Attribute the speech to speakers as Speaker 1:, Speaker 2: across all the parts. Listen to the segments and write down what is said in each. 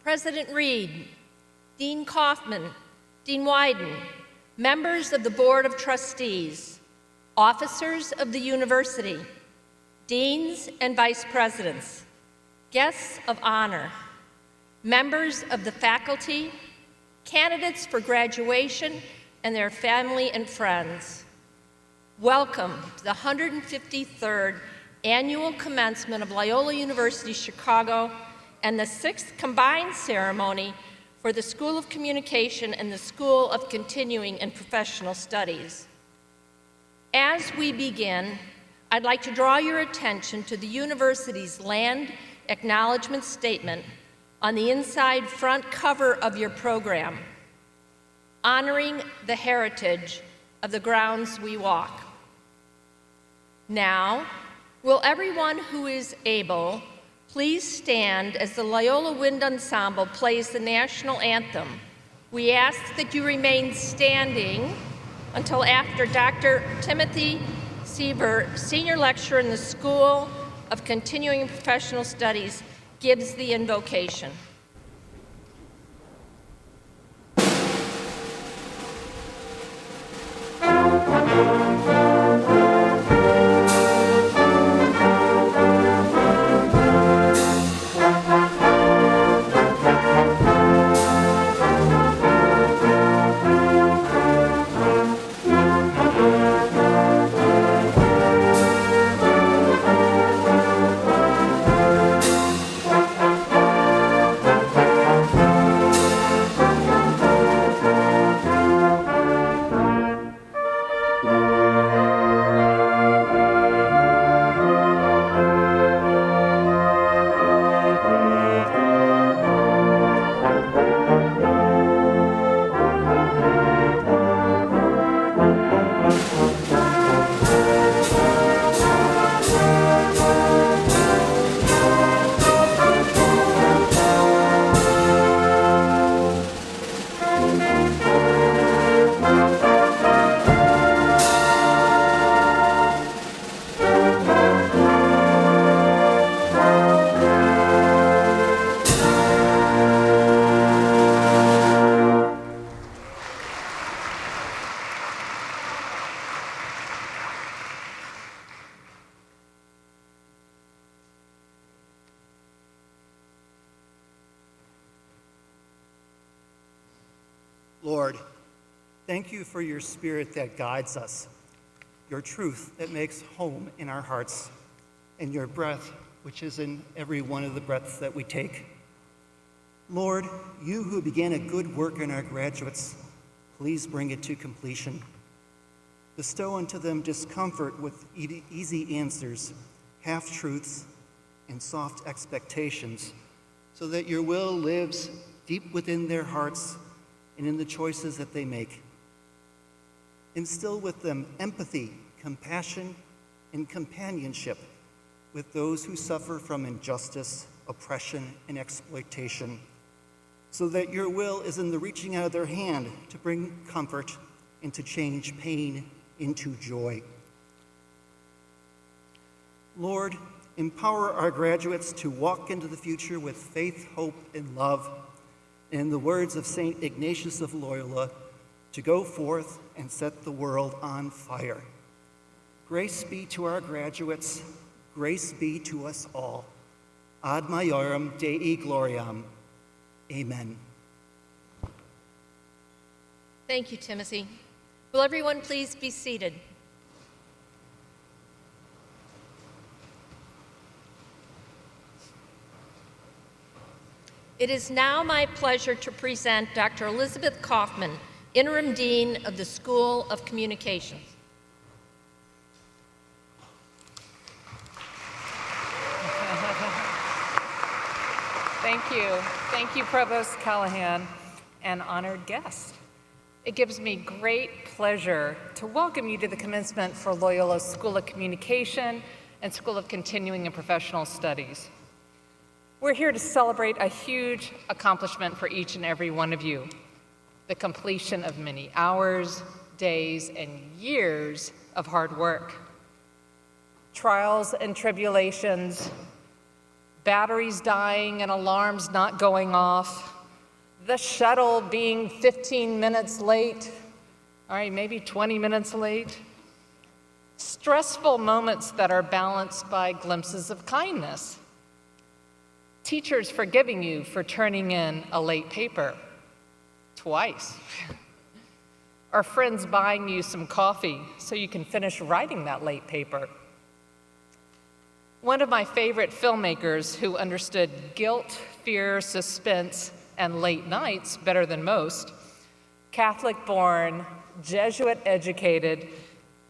Speaker 1: President Reed, Dean Kaufman, Dean Wyden, members of the Board of Trustees, officers of the university, deans and vice presidents, guests of honor, members of the faculty, candidates for graduation, and their family and friends. Welcome to the 153rd Annual Commencement of Loyola University Chicago and the 6th combined ceremony for the School of Communication and the School of Continuing and Professional Studies. As we begin, I'd like to draw your attention to the university's land acknowledgement statement on the inside front cover of your program, honoring the heritage of the grounds we walk. Now, will everyone who is able please stand as the Loyola Wind Ensemble plays the national anthem. We ask that you remain standing until after Dr. Timothy Sieber, Senior Lecturer in the School of Continuing and Professional Studies, gives the invocation.
Speaker 2: Lord, thank you for your Spirit that guides us, your truth that makes home in our hearts, and your breath, which is in every one of the breaths that we take. Lord, you who began a good work in our graduates, please bring it to completion. Bestow unto them discomfort with easy answers, half-truths, and soft expectations, so that your will lives deep within their hearts and in the choices that they make. Instill with them empathy, compassion, and companionship with those who suffer from injustice, oppression, and exploitation, so that your will is in the reaching out of their hand to bring comfort and to change pain into joy. Lord, empower our graduates to walk into the future with faith, hope, and love, and in the words of St. Ignatius of Loyola, to go forth and set the world on fire. Grace be to our graduates, grace be to us all. Ad Maiorem Dei Gloriam. Amen.
Speaker 1: Thank you, Timothy. Will everyone please be seated? It is now my pleasure to present Dr. Elizabeth Kaufman, Interim Dean of the School of Communications.
Speaker 3: Thank you. Thank you, Provost Callahan, and honored guest. It gives me great pleasure to welcome you to the commencement for Loyola's School of Communication and School of Continuing and Professional Studies. We're here to celebrate a huge accomplishment for each and every one of you, the completion of many hours, days, and years of hard work. Trials and tribulations, batteries dying and alarms not going off, the shuttle being 15 minutes late, all right, maybe 20 minutes late. Stressful moments that are balanced by glimpses of kindness. Teachers forgiving you for turning in a late paper twice. Or friends buying you some coffee so you can finish writing that late paper. One of my favorite filmmakers who understood guilt, fear, suspense, and late nights better than most, Catholic-born, Jesuit-educated,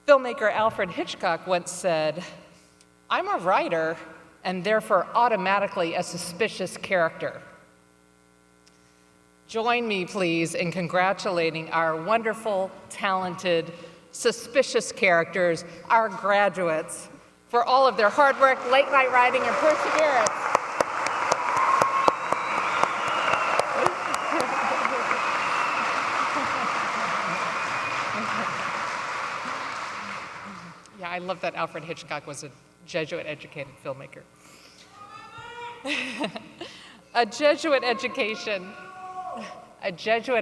Speaker 3: filmmaker Alfred Hitchcock once said, "I'm a writer and therefore automatically a suspicious character." Join me, please, in congratulating our wonderful, talented, suspicious characters, our graduates, for all of their hard work, late night writing, and perseverance. Yeah, I love that Alfred Hitchcock was a Jesuit-educated filmmaker. A Jesuit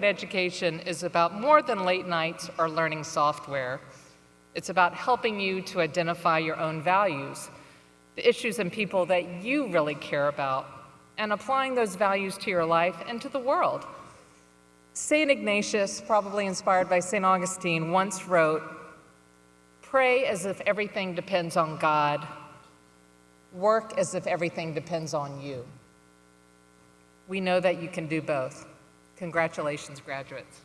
Speaker 3: education is about more than late nights or learning software. It's about helping you to identify your own values, the issues and people that you really care about, and applying those values to your life and to the world. St. Ignatius, probably inspired by St. Augustine, once wrote, "Pray as if everything depends on God. Work as if everything depends on you." We know that you can do both. Congratulations, graduates.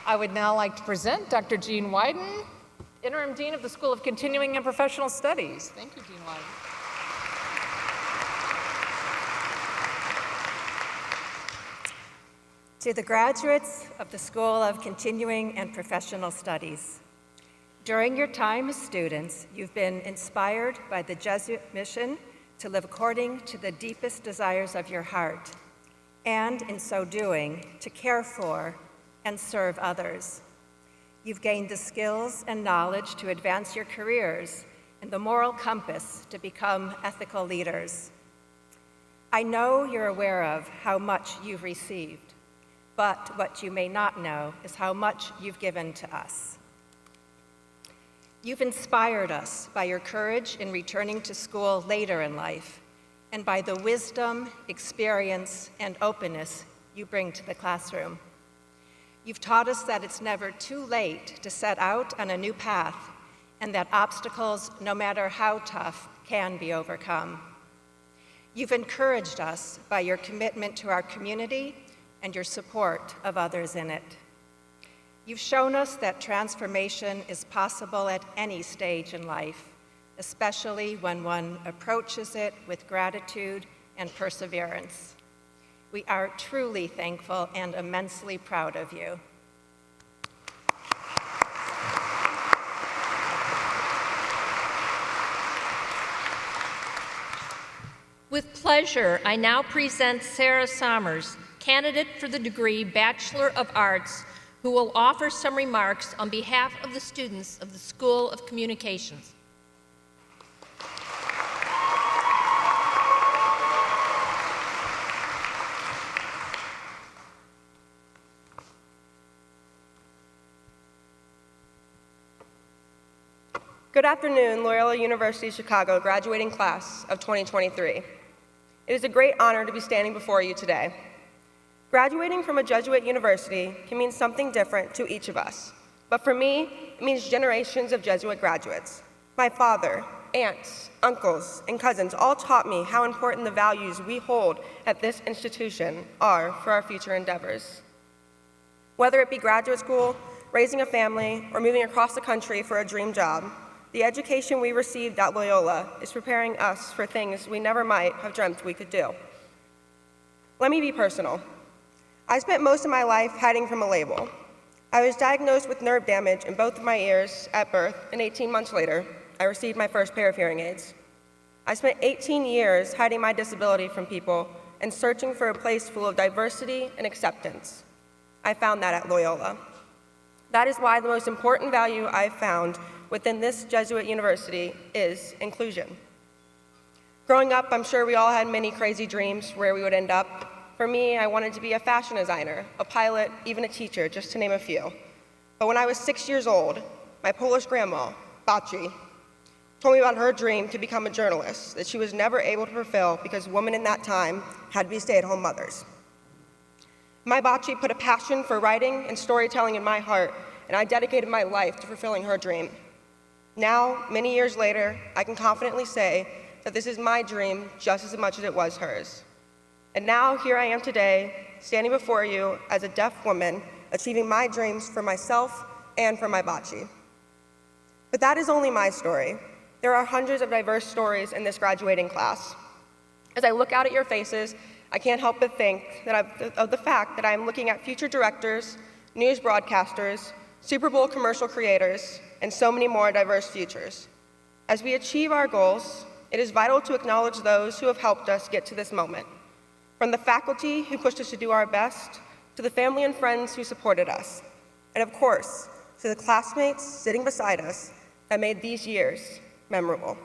Speaker 3: I would now like to present Dr. Jean Wyden, Interim Dean of the School of Continuing and Professional Studies. Thank you, Dean Wyden.
Speaker 4: To the graduates of the School of Continuing and Professional Studies, during your time as students, you've been inspired by the Jesuit mission to live according to the deepest desires of your heart, and in so doing, to care for and serve others. You've gained the skills and knowledge to advance your careers and the moral compass to become ethical leaders. I know you're aware of how much you've received, but what you may not know is how much you've given to us. You've inspired us by your courage in returning to school later in life and by the wisdom, experience, and openness you bring to the classroom. You've taught us that it's never too late to set out on a new path and that obstacles, no matter how tough, can be overcome. You've encouraged us by your commitment to our community and your support of others in it. You've shown us that transformation is possible at any stage in life, especially when one approaches it with gratitude and perseverance. We are truly thankful and immensely proud of you.
Speaker 1: With pleasure, I now present Sarah Sommers, candidate for the degree Bachelor of Arts, who will offer some remarks on behalf of the students of the School of Communications.
Speaker 5: Good afternoon, Loyola University Chicago graduating class of 2023. It is a great honor to be standing before you today. Graduating from a Jesuit university can mean something different to each of us, but for me, it means generations of Jesuit graduates. My father, aunts, uncles, and cousins all taught me how important the values we hold at this institution are for our future endeavors. Whether it be graduate school, raising a family, or moving across the country for a dream job, the education we received at Loyola is preparing us for things we never might have dreamt we could do. Let me be personal. I spent most of my life hiding from a label. I was diagnosed with nerve damage in both of my ears at birth, and 18 months later, I received my first pair of hearing aids. I spent 18 years hiding my disability from people and searching for a place full of diversity and acceptance. I found that at Loyola. That is why the most important value I've found within this Jesuit university is inclusion. Growing up, I'm sure we all had many crazy dreams where we would end up. For me, I wanted to be a fashion designer, a pilot, even a teacher, just to name a few. But when I was 6 years old, my Polish grandma, Baci, told me about her dream to become a journalist that she was never able to fulfill because women in that time had to be stay-at-home mothers. My Baci put a passion for writing and storytelling in my heart, and I dedicated my life to fulfilling her dream. Now, many years later, I can confidently say that this is my dream just as much as it was hers. And now, here I am today, standing before you as a deaf woman, achieving my dreams for myself and for my Baci. But that is only my story. There are hundreds of diverse stories in this graduating class. As I look out at your faces, I can't help but think of the fact that I am looking at future directors, news broadcasters, Super Bowl commercial creators, and so many more diverse futures. As we achieve our goals, it is vital to acknowledge those who have helped us get to this moment. From the faculty who pushed us to do our best, to the family and friends who supported us, and of course, to the classmates sitting beside us that made these years memorable.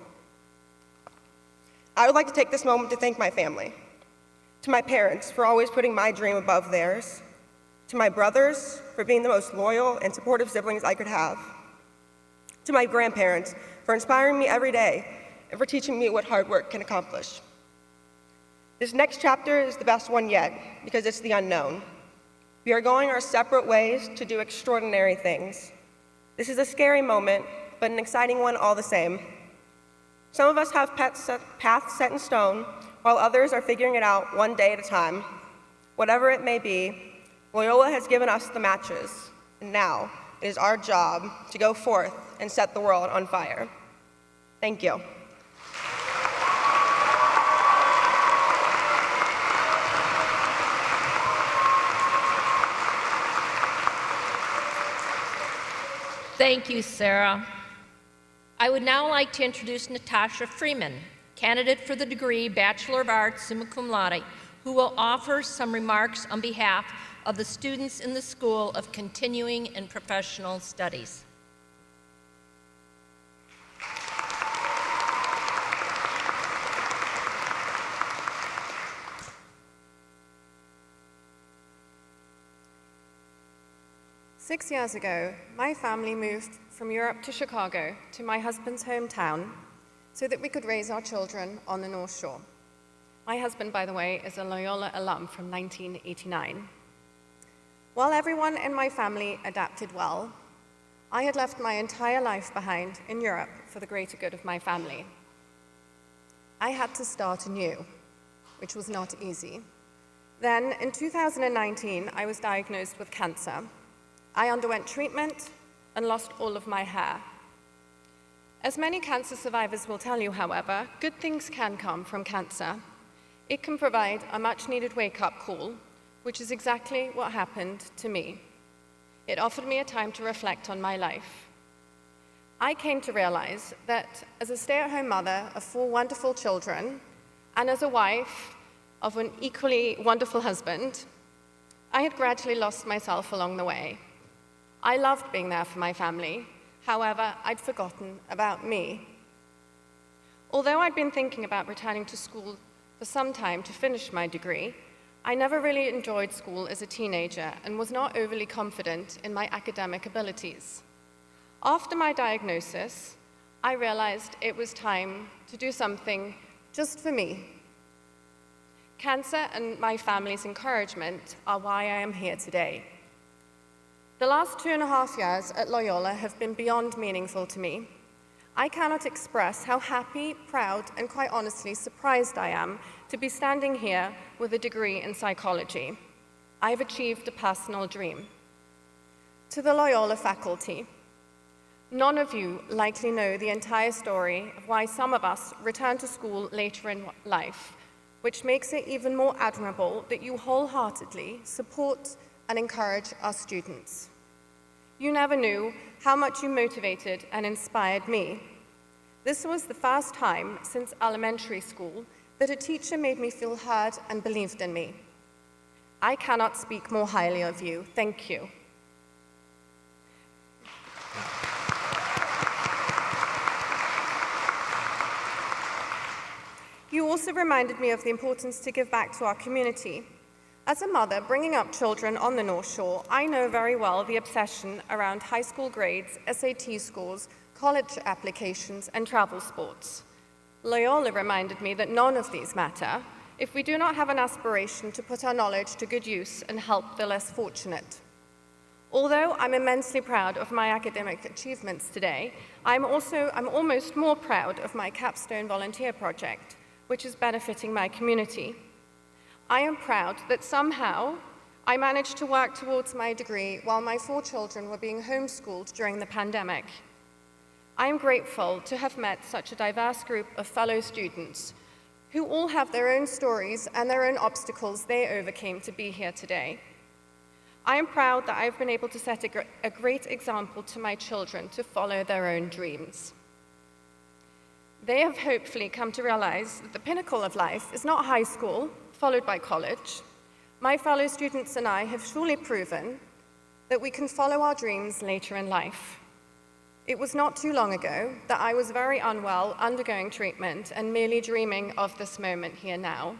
Speaker 5: I would like to take this moment to thank my family, to my parents for always putting my dream above theirs, to my brothers for being the most loyal and supportive siblings I could have, to my grandparents for inspiring me every day and for teaching me what hard work can accomplish. This next chapter is the best one yet because it's the unknown. We are going our separate ways to do extraordinary things. This is a scary moment, but an exciting one all the same. Some of us have paths set in stone, while others are figuring it out one day at a time. Whatever it may be, Loyola has given us the matches, and now it is our job to go forth and set the world on fire. Thank you.
Speaker 1: Thank you, Sarah. I would now like to introduce Natasha Freeman, candidate for the degree Bachelor of Arts, summa cum laude, who will offer some remarks on behalf of the students in the School of Continuing and Professional Studies.
Speaker 6: Six years ago, my family moved from Europe to Chicago, to my husband's hometown, so that we could raise our children on the North Shore. My husband, by the way, is a Loyola alum from 1989. While everyone in my family adapted well, I had left my entire life behind in Europe for the greater good of my family. I had to start anew, which was not easy. Then, in 2019, I was diagnosed with cancer. I underwent treatment and lost all of my hair. As many cancer survivors will tell you, however, good things can come from cancer. It can provide a much-needed wake-up call, which is exactly what happened to me. It offered me a time to reflect on my life. I came to realize that as a stay-at-home mother of 4 wonderful children, and as a wife of an equally wonderful husband, I had gradually lost myself along the way. I loved being there for my family. However, I'd forgotten about me. Although I'd been thinking about returning to school for some time to finish my degree, I never really enjoyed school as a teenager and was not overly confident in my academic abilities. After my diagnosis, I realized it was time to do something just for me. Cancer and my family's encouragement are why I am here today. The last 2.5 years at Loyola have been beyond meaningful to me. I cannot express how happy, proud, and quite honestly surprised I am to be standing here with a degree in psychology. I've achieved a personal dream. To the Loyola faculty, none of you likely know the entire story of why some of us return to school later in life, which makes it even more admirable that you wholeheartedly support and encourage our students. You never knew how much you motivated and inspired me. This was the first time since elementary school that a teacher made me feel heard and believed in me. I cannot speak more highly of you. Thank you. You also reminded me of the importance to give back to our community. As a mother bringing up children on the North Shore, I know very well the obsession around high school grades, SAT scores, college applications, and travel sports. Loyola reminded me that none of these matter if we do not have an aspiration to put our knowledge to good use and help the less fortunate. Although I'm immensely proud of my academic achievements today, I'm almost more proud of my capstone volunteer project, which is benefiting my community. I am proud that somehow I managed to work towards my degree while my 4 children were being homeschooled during the pandemic. I am grateful to have met such a diverse group of fellow students who all have their own stories and their own obstacles they overcame to be here today. I am proud that I've been able to set a great example to my children to follow their own dreams. They have hopefully come to realize that the pinnacle of life is not high school, followed by college. My fellow students and I have surely proven that we can follow our dreams later in life. It was not too long ago that I was very unwell, undergoing treatment, and merely dreaming of this moment here now.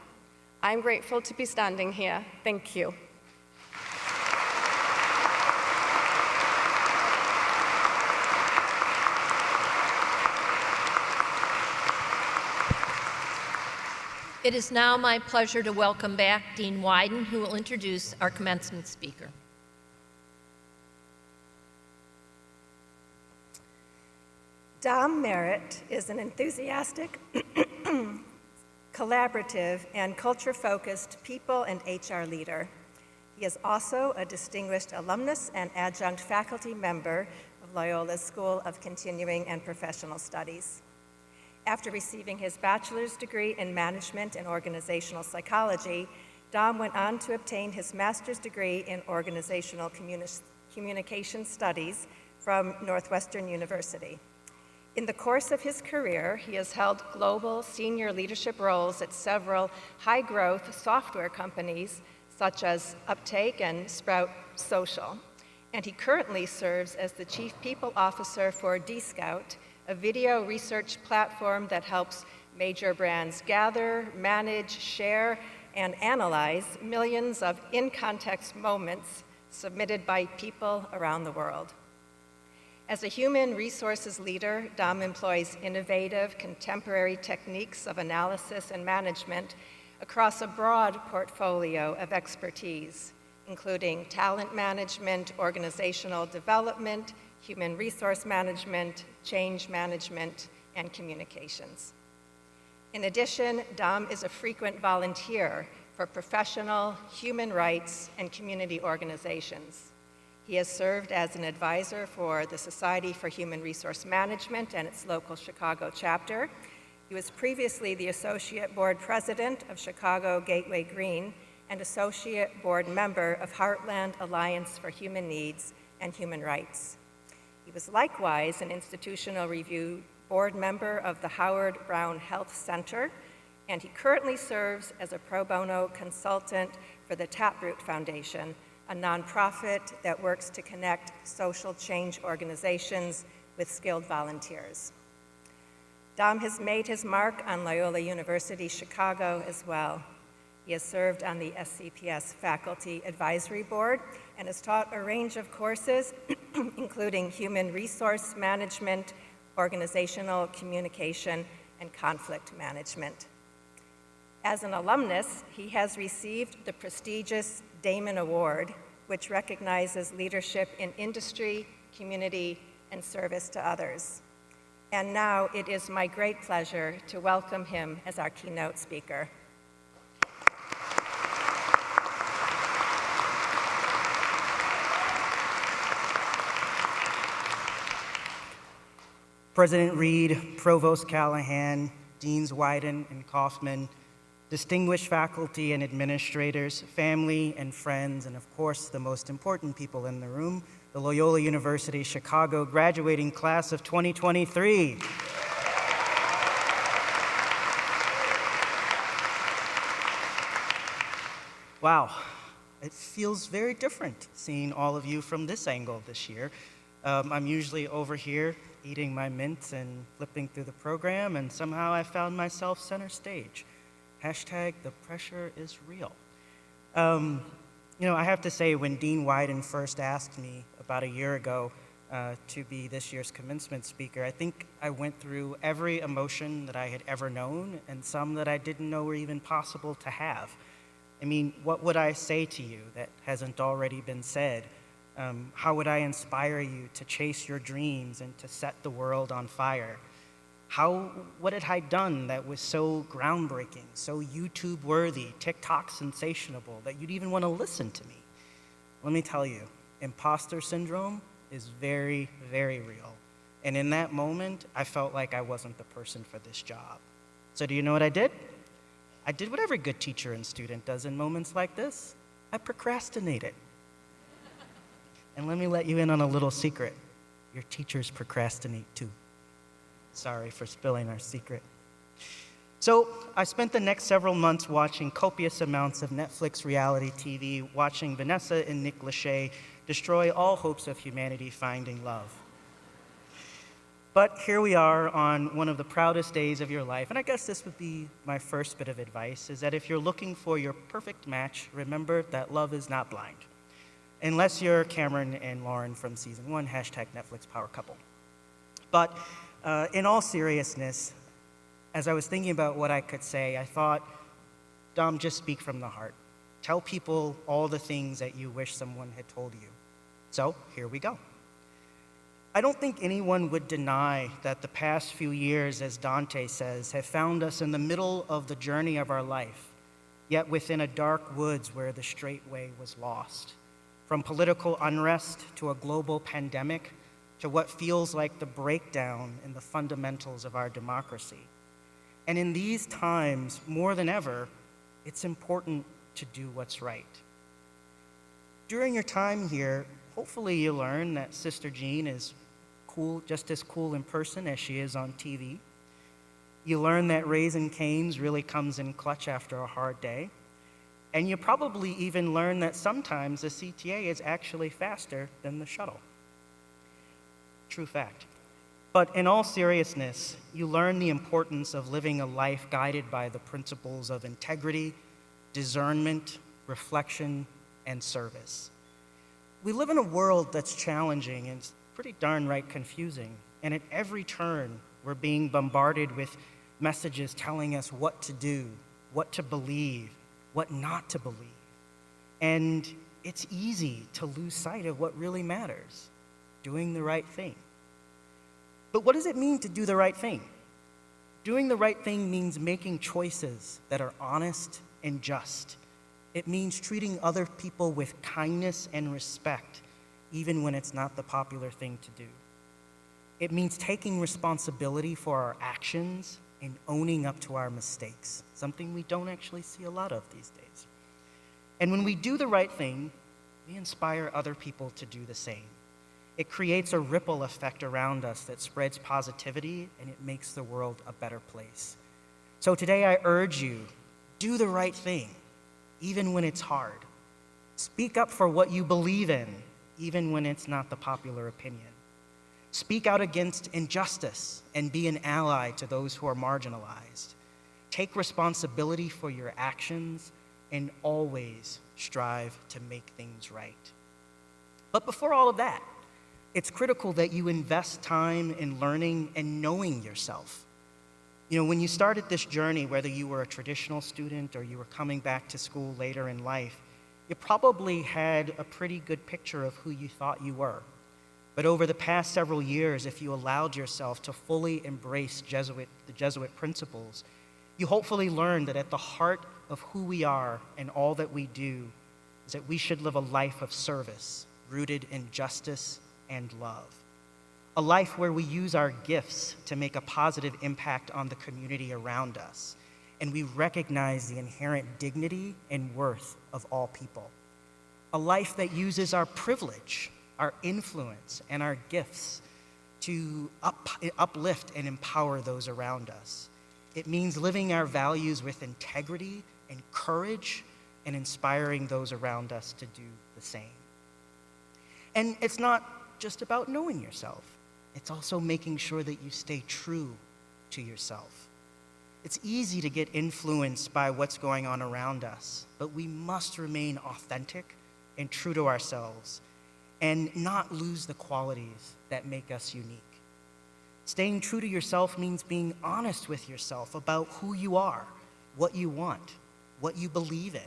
Speaker 6: I'm grateful to be standing here. Thank you.
Speaker 1: It is now my pleasure to welcome back Dean Wyden, who will introduce our commencement speaker.
Speaker 4: Dom Merritt is an enthusiastic, collaborative, and culture-focused people and HR leader. He is also a distinguished alumnus and adjunct faculty member of Loyola's School of Continuing and Professional Studies. After receiving his bachelor's degree in management and organizational psychology, Dom went on to obtain his master's degree in organizational communication studies from Northwestern University. In the course of his career, he has held global senior leadership roles at several high-growth software companies such as Uptake and Sprout Social. And he currently serves as the Chief People Officer for D-Scout, a video research platform that helps major brands gather, manage, share, and analyze millions of in-context moments submitted by people around the world. As a human resources leader, Dom employs innovative, contemporary techniques of analysis and management across a broad portfolio of expertise, including talent management, organizational development, human resource management, change management, and communications. In addition, Dom is a frequent volunteer for professional, human rights, and community organizations. He has served as an advisor for the Society for Human Resource Management and its local Chicago chapter. He was previously the Associate Board President of Chicago Gateway Green and Associate Board Member of Heartland Alliance for Human Needs and Human Rights. He was likewise an Institutional Review Board Member of the Howard Brown Health Center, and he currently serves as a pro bono consultant for the Taproot Foundation, a nonprofit that works to connect social change organizations with skilled volunteers. Dom has made his mark on Loyola University Chicago as well. He has served on the SCPS Faculty Advisory Board and has taught a range of courses, including human resource management, organizational communication, and conflict management. As an alumnus, he has received the prestigious Damon Award, which recognizes leadership in industry, community, and service to others. And now it is my great pleasure to welcome him as our keynote speaker.
Speaker 7: President Reed, Provost Callahan, Deans Wyden and Kaufman, distinguished faculty and administrators, family and friends, and of course, the most important people in the room, the Loyola University Chicago graduating class of 2023. Wow, it feels very different seeing all of you from this angle this year. I'm usually over here eating my mints and flipping through the program, and somehow I found myself center stage. Hashtag the pressure is real. I have to say, when Dean Wyden first asked me about a year ago to be this year's commencement speaker, I think I went through every emotion that I had ever known and some that I didn't know were even possible to have. I mean, what would I say to you that hasn't already been said? How would I inspire you to chase your dreams and to set the world on fire? What had I done that was so groundbreaking, so YouTube-worthy, TikTok sensational, that you'd even want to listen to me? Let me tell you, imposter syndrome is very, very real. And in that moment, I felt like I wasn't the person for this job. So do you know what I did? I did what every good teacher and student does in moments like this. I procrastinated. And let me let you in on a little secret. Your teachers procrastinate too. Sorry for spilling our secret. So I spent the next several months watching copious amounts of Netflix reality TV, watching Vanessa and Nick Lachey destroy all hopes of humanity finding love. But here we are on one of the proudest days of your life, and I guess this would be my first bit of advice, is that if you're looking for your perfect match, remember that love is not blind. Unless you're Cameron and Lauren from season 1, hashtag Netflix power couple. But in all seriousness, as I was thinking about what I could say, I thought, Dom, just speak from the heart. Tell people all the things that you wish someone had told you. So here we go. I don't think anyone would deny that the past few years, as Dante says, have found us in the middle of the journey of our life, yet within a dark woods where the straight way was lost. From political unrest to a global pandemic, to what feels like the breakdown in the fundamentals of our democracy. And in these times, more than ever, it's important to do what's right. During your time here, hopefully you learn that Sister Jean is cool, just as cool in person as she is on TV. You learn that Raising Cane's really comes in clutch after a hard day. And you probably even learn that sometimes the CTA is actually faster than the shuttle. True fact. But in all seriousness, you learn the importance of living a life guided by the principles of integrity, discernment, reflection, and service. We live in a world that's challenging and pretty darn right confusing, and at every turn, we're being bombarded with messages telling us what to do, what to believe, what not to believe. And it's easy to lose sight of what really matters, doing the right thing. But what does it mean to do the right thing? Doing the right thing means making choices that are honest and just. It means treating other people with kindness and respect, even when it's not the popular thing to do. It means taking responsibility for our actions and owning up to our mistakes, something we don't actually see a lot of these days. And when we do the right thing, we inspire other people to do the same. It creates a ripple effect around us that spreads positivity, and it makes the world a better place. So today I urge you, do the right thing, even when it's hard. Speak up for what you believe in, even when it's not the popular opinion. Speak out against injustice and be an ally to those who are marginalized. Take responsibility for your actions and always strive to make things right. But before all of that, it's critical that you invest time in learning and knowing yourself. You know, when you started this journey, whether you were a traditional student or you were coming back to school later in life, you probably had a pretty good picture of who you thought you were. But over the past several years, if you allowed yourself to fully embrace the Jesuit principles, you hopefully learned that at the heart of who we are and all that we do is that we should live a life of service, rooted in justice and love. A life where we use our gifts to make a positive impact on the community around us, and we recognize the inherent dignity and worth of all people. A life that uses our privilege, our influence, and our gifts to uplift and empower those around us. It means living our values with integrity and courage and inspiring those around us to do the same. And it's not just about knowing yourself. It's also making sure that you stay true to yourself. It's easy to get influenced by what's going on around us, but we must remain authentic and true to ourselves and not lose the qualities that make us unique. Staying true to yourself means being honest with yourself about who you are, what you want, what you believe in.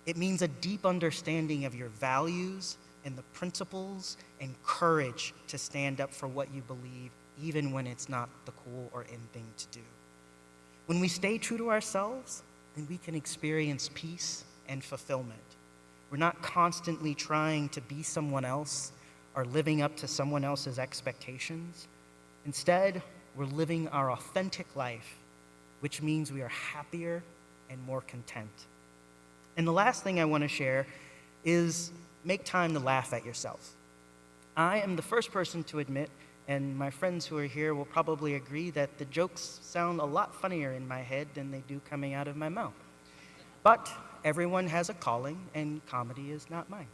Speaker 7: It means a deep understanding of your values and the principles and courage to stand up for what you believe, even when it's not the cool or in thing to do. When we stay true to ourselves, then we can experience peace and fulfillment. We're not constantly trying to be someone else or living up to someone else's expectations. Instead, we're living our authentic life, which means we are happier and more content. And the last thing I want to share is make time to laugh at yourself. I am the first person to admit, and my friends who are here will probably agree, that the jokes sound a lot funnier in my head than they do coming out of my mouth. But everyone has a calling, and comedy is not mine.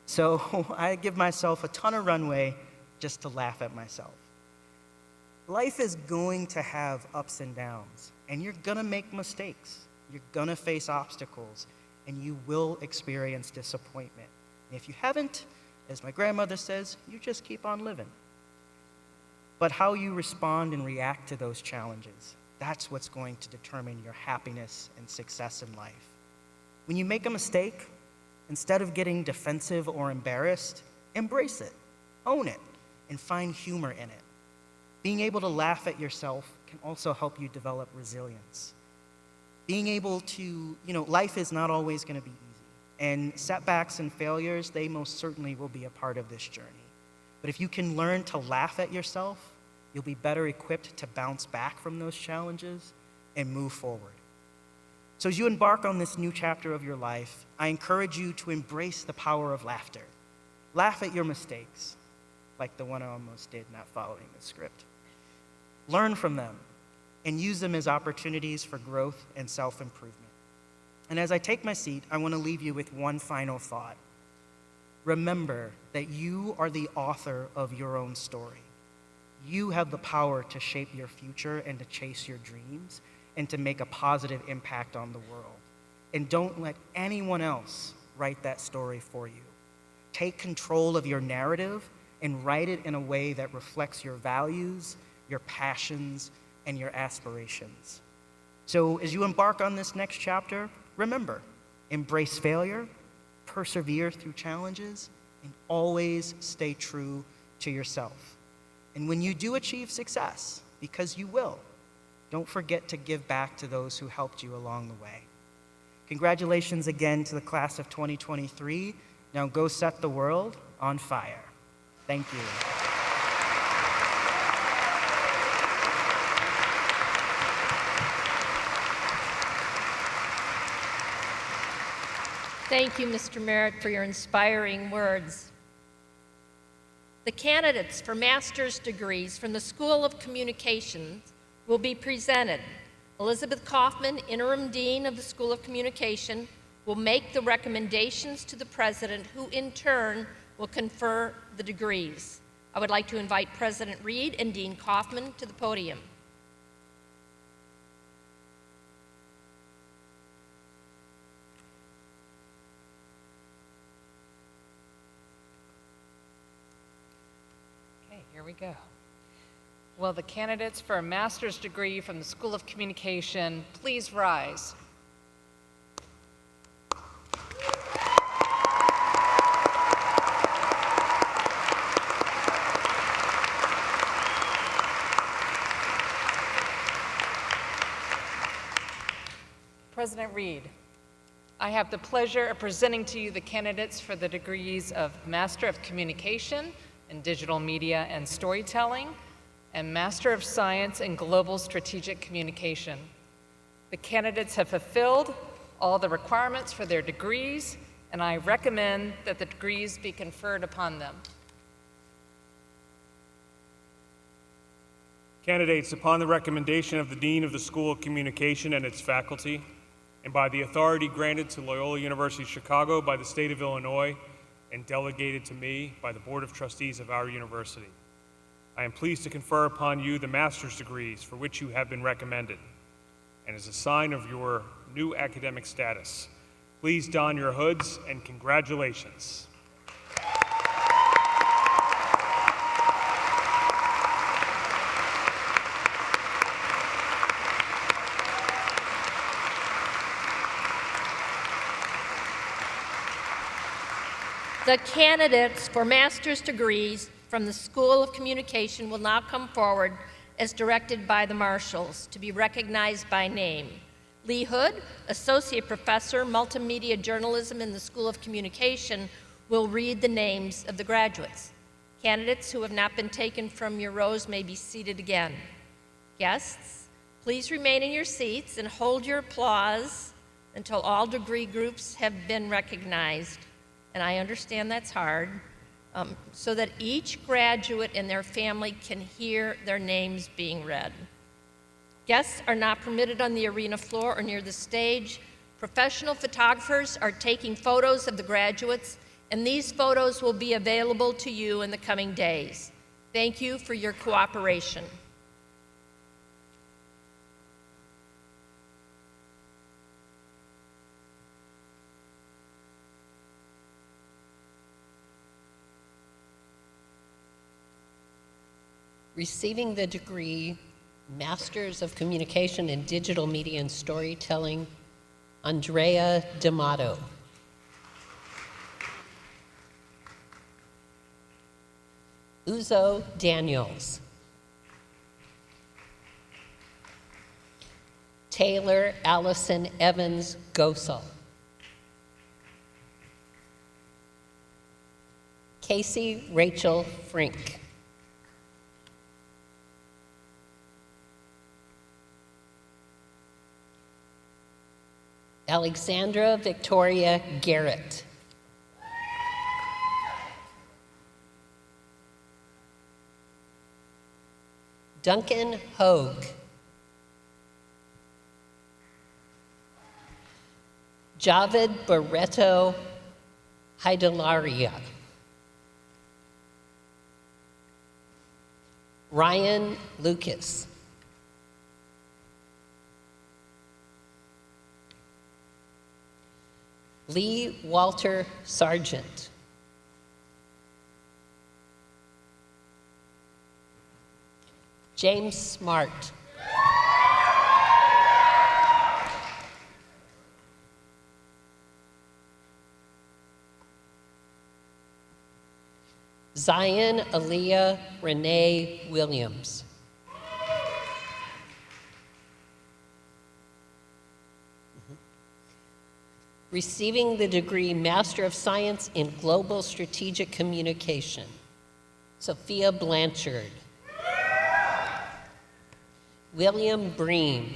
Speaker 7: So I give myself a ton of runway just to laugh at myself. Life is going to have ups and downs, and you're gonna make mistakes. You're gonna face obstacles, and you will experience disappointment. And if you haven't, as my grandmother says, you just keep on living. But how you respond and react to those challenges, that's what's going to determine your happiness and success in life. When you make a mistake, instead of getting defensive or embarrassed, embrace it, own it, and find humor in it. Being able to laugh at yourself can also help you develop resilience. Being able to, life is not always going to be easy. And setbacks and failures, they most certainly will be a part of this journey. But if you can learn to laugh at yourself, you'll be better equipped to bounce back from those challenges and move forward. So as you embark on this new chapter of your life, I encourage you to embrace the power of laughter. Laugh at your mistakes, like the one I almost did not following the script. Learn from them and use them as opportunities for growth and self-improvement. And as I take my seat, I want to leave you with one final thought. Remember that you are the author of your own story. You have the power to shape your future and to chase your dreams and to make a positive impact on the world. And don't let anyone else write that story for you. Take control of your narrative and write it in a way that reflects your values, your passions, and your aspirations. So as you embark on this next chapter, remember, embrace failure, persevere through challenges, and always stay true to yourself. And when you do achieve success, because you will, don't forget to give back to those who helped you along the way. Congratulations again to the class of 2023. Now go set the world on fire. Thank you.
Speaker 1: Thank you, Mr. Merritt, for your inspiring words. The candidates for master's degrees from the School of Communications will be presented. Elizabeth Kaufman, Interim Dean of the School of Communication, will make the recommendations to the President, who in turn will confer the degrees. I would like to invite President Reed and Dean Kaufman to the podium.
Speaker 3: Here we go. Will the candidates for a master's degree from the School of Communication please rise? President Reed, I have the pleasure of presenting to you the candidates for the degrees of Master of Communication in Digital Media and Storytelling, and Master of Science in Global Strategic Communication. The candidates have fulfilled all the requirements for their degrees, and I recommend that the degrees be conferred upon them.
Speaker 8: Candidates, upon the recommendation of the Dean of the School of Communication and its faculty, and by the authority granted to Loyola University Chicago by the state of Illinois, and delegated to me by the Board of Trustees of our university. I am pleased to confer upon you the master's degrees for which you have been recommended. And as a sign of your new academic status, please don your hoods and congratulations.
Speaker 1: The candidates for master's degrees from the School of Communication will now come forward as directed by the marshals to be recognized by name. Lee Hood, Associate Professor, Multimedia Journalism in the School of Communication, will read the names of the graduates. Candidates who have not been taken from your rows may be seated again. Guests, please remain in your seats and hold your applause until all degree groups have been recognized. And I understand that's hard, so that each graduate and their family can hear their names being read. Guests are not permitted on the arena floor or near the stage. Professional photographers are taking photos of the graduates, and these photos will be available to you in the coming days. Thank you for your cooperation.
Speaker 9: Receiving the degree Masters of Communication in Digital Media and Storytelling, Andrea D'Amato. Uzo Daniels. Taylor Allison Evans Gosel. Casey Rachel Frink. Alexandra Victoria Garrett. Duncan Hogue. Javed Barreto Haidalaria. Ryan Lucas. Lee Walter Sargent. James Smart. Zion Aaliyah Renee Williams. Receiving the degree Master of Science in Global Strategic Communication, Sophia Blanchard. William Breen.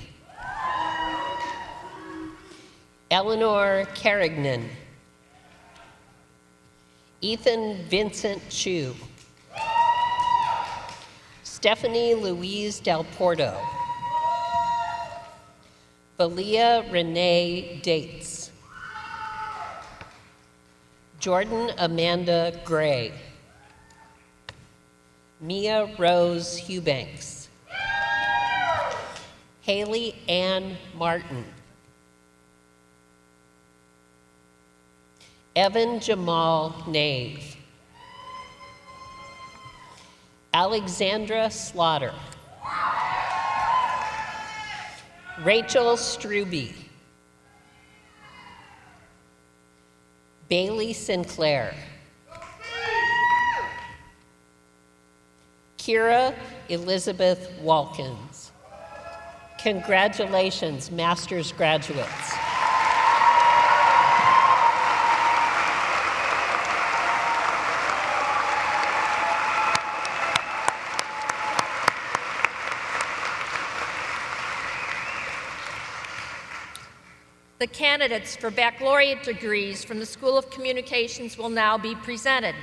Speaker 9: Eleanor Carignan. Ethan Vincent Chu. Stephanie Louise Del Porto. Valia Renee Dates. Jordan Amanda Gray. Mia Rose Eubanks. Haley Ann Martin. Evan Jamal Nave. Alexandra Slaughter. Rachel Struby. Bailey Sinclair. Kira Elizabeth Walkins. Congratulations, master's graduates.
Speaker 1: The candidates for baccalaureate degrees from the School of Communications will now be presented.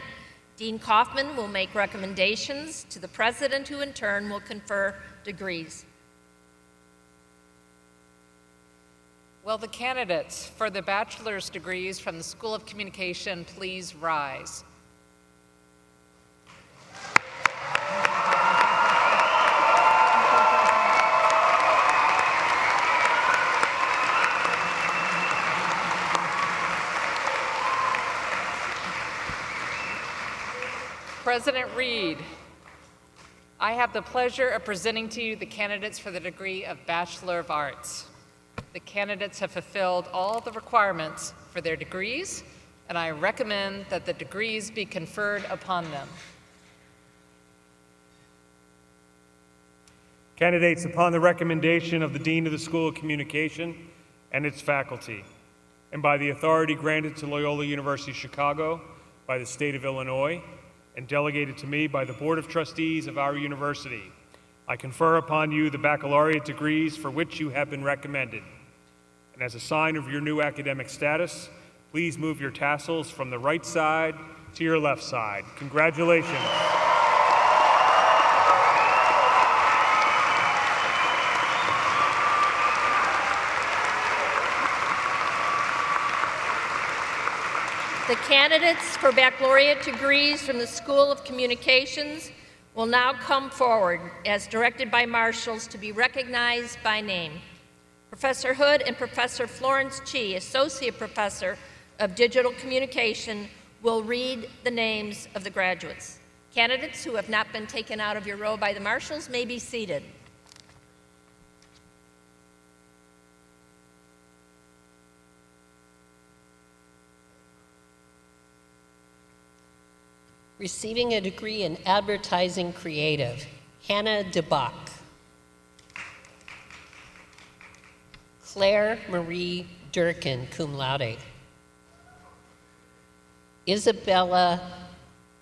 Speaker 1: Dean Kaufman will make recommendations to the president, who in turn will confer degrees.
Speaker 3: Will the candidates for the bachelor's degrees from the School of Communication please rise? President Reed, I have the pleasure of presenting to you the candidates for the degree of Bachelor of Arts. The candidates have fulfilled all the requirements for their degrees, and I recommend that the degrees be conferred upon them.
Speaker 8: Candidates, upon the recommendation of the Dean of the School of Communication and its faculty, and by the authority granted to Loyola University Chicago by the state of Illinois, and delegated to me by the Board of Trustees of our university, I confer upon you the baccalaureate degrees for which you have been recommended. And as a sign of your new academic status, please move your tassels from the right side to your left side. Congratulations.
Speaker 1: The candidates for baccalaureate degrees from the School of Communications will now come forward as directed by marshals to be recognized by name. Professor Hood and Professor Florence Chi, Associate Professor of Digital Communication, will read the names of the graduates. Candidates who have not been taken out of your row by the marshals may be seated.
Speaker 9: Receiving a degree in Advertising Creative, Hannah DeBach. Claire Marie Durkin, cum laude. Isabella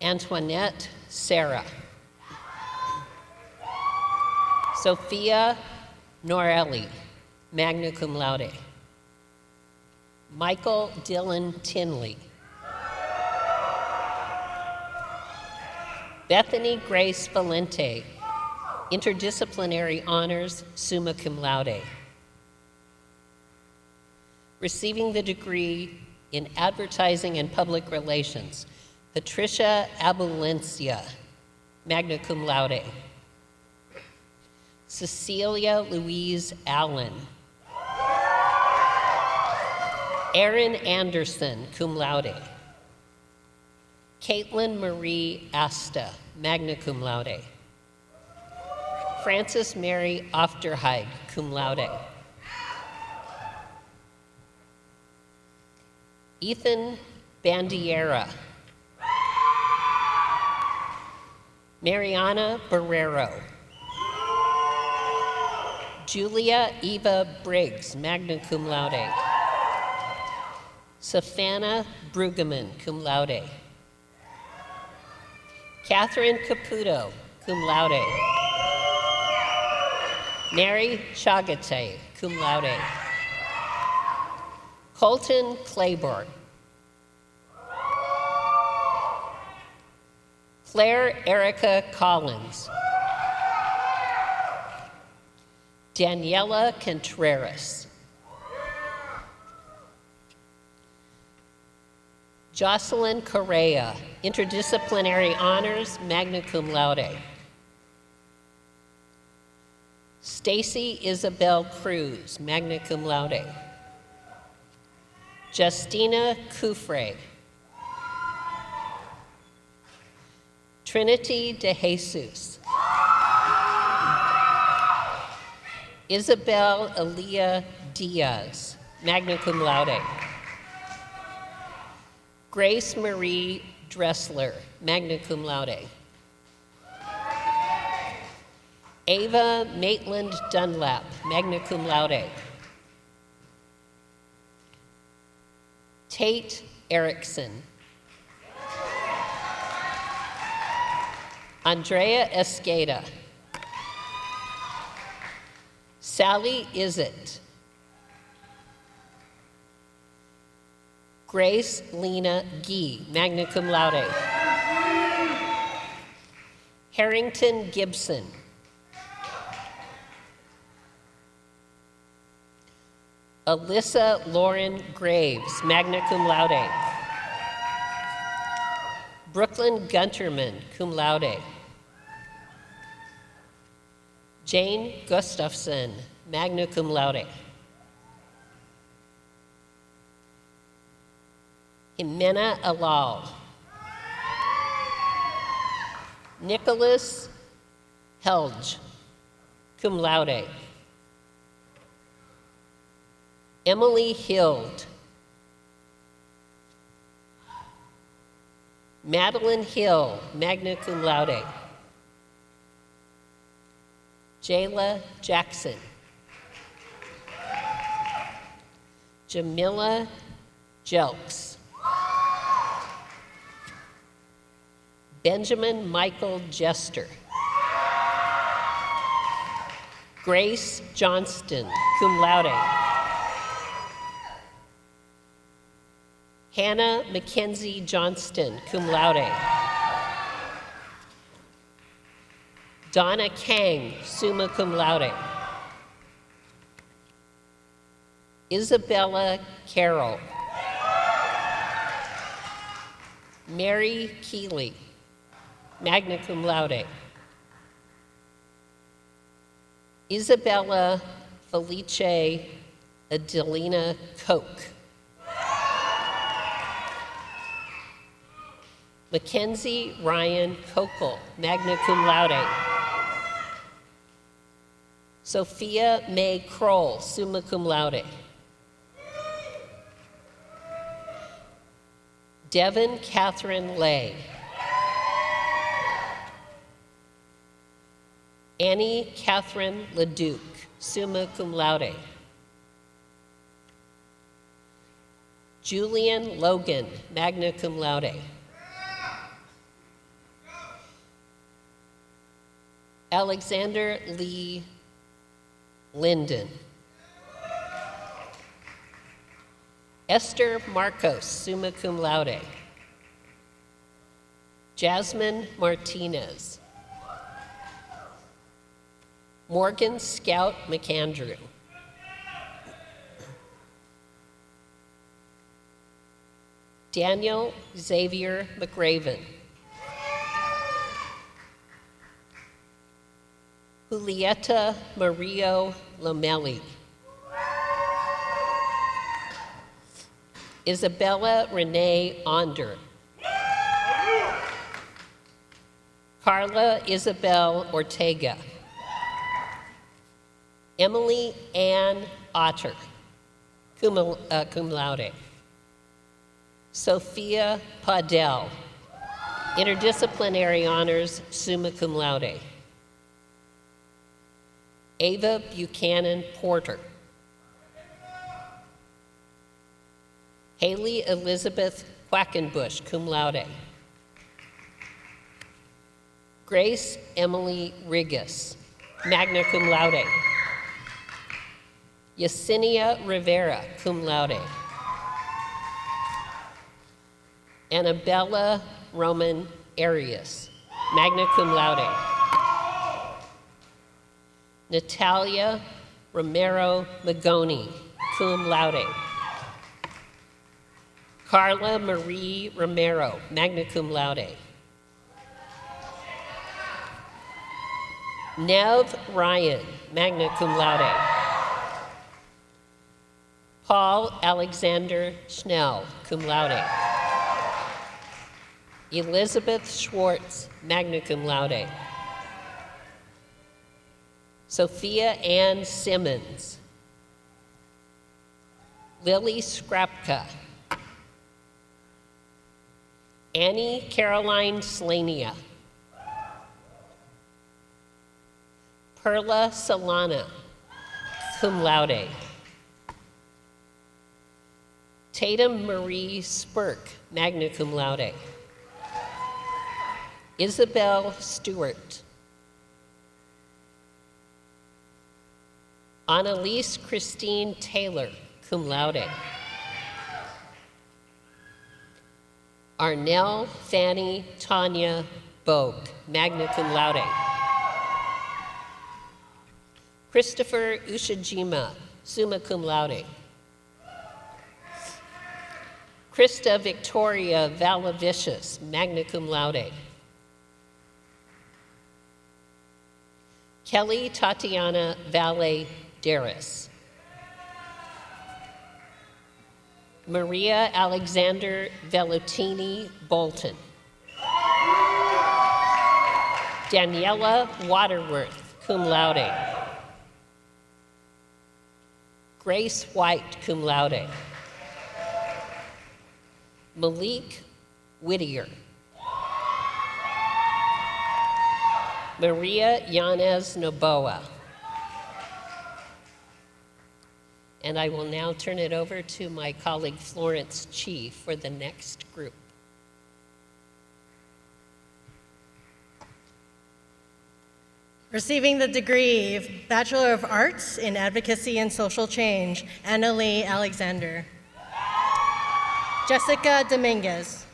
Speaker 9: Antoinette Sarah. Sophia Norelli, magna cum laude. Michael Dylan Tinley. Bethany Grace Valente, Interdisciplinary Honors, summa cum laude. Receiving the degree in Advertising and Public Relations, Patricia Abulencia, magna cum laude. Cecilia Louise Allen. Erin Anderson, cum laude. Caitlin Marie Asta, magna cum laude. Frances Mary Ofterheide, cum laude. Ethan Bandiera. Mariana Barrero. Julia Eva Briggs, magna cum laude. Savannah Brueggemann, cum laude. Catherine Caputo, cum laude. Mary Chagate, cum laude. Colton Claiborne. Claire Erica Collins. Daniela Contreras. Jocelyn Correa, Interdisciplinary Honors, magna cum laude. Stacy Isabel Cruz, magna cum laude. Justina Cufre. Trinity De Jesus. Isabel Elia Diaz, magna cum laude. Grace Marie Dressler, magna cum laude. Ava Maitland Dunlap, magna cum laude. Tate Erickson. Andrea Escada. Sally Izzett. Grace Lena Gee, magna cum laude. Harrington Gibson. Alyssa Lauren Graves, magna cum laude. Brooklyn Gunterman, cum laude. Jane Gustafson, magna cum laude. Jimena Alal. Nicholas Helge, cum laude. Emily Hild. Madeline Hill, magna cum laude. Jayla Jackson. Jamila Jelks. Benjamin Michael Jester. Grace Johnston, cum laude. Hannah Mackenzie Johnston, cum laude. Donna Kang, summa cum laude. Isabella Carroll. Mary Keeley, magna cum laude. Isabella Felice Adelina Koch. Mackenzie Ryan Kokel, magna cum laude. Sophia May Kroll, summa cum laude. Devin Catherine Lay. Annie Catherine Leduc, summa cum laude. Julian Logan, magna cum laude. Alexander Lee Linden. Esther Marcos, summa cum laude. Jasmine Martinez. Morgan Scout McAndrew. Daniel Xavier McRaven. Julieta Mario Lomelli. Isabella Renee Onder. Carla Isabel Ortega. Emily Ann Otter, cum laude. Sophia Padel, interdisciplinary honors, summa cum laude. Ava Buchanan Porter. Haley Elizabeth Quackenbush, cum laude. Grace Emily Rigas, magna cum laude. Yesenia Rivera, cum laude. Annabella Roman Arias, magna cum laude. Natalia Romero Magoni, cum laude. Carla Marie Romero, magna cum laude. Nev Ryan, magna cum laude. Paul Alexander Schnell, cum laude. Elizabeth Schwartz, magna cum laude. Sophia Ann Simmons. Lily Skrapka. Annie Caroline Slania. Perla Solana, cum laude. Tatum Marie Spurk, magna cum laude. Isabel Stewart. Annalise Christine Taylor, cum laude. Arnell Fanny Tanya Bogue, magna cum laude. Christopher Ushijima, summa cum laude. Krista Victoria Valavicius, magna cum laude. Kelly Tatiana Valle Darris. Maria Alexander Velutini Bolton. Daniela Waterworth, cum laude. Grace White, cum laude. Malik Whittier. Maria Yanez Noboa. And I will now turn it over to my colleague Florence Chi for the next group.
Speaker 10: Receiving the degree of Bachelor of Arts in Advocacy and Social Change, Anna Lee Alexander. Jessica Dominguez.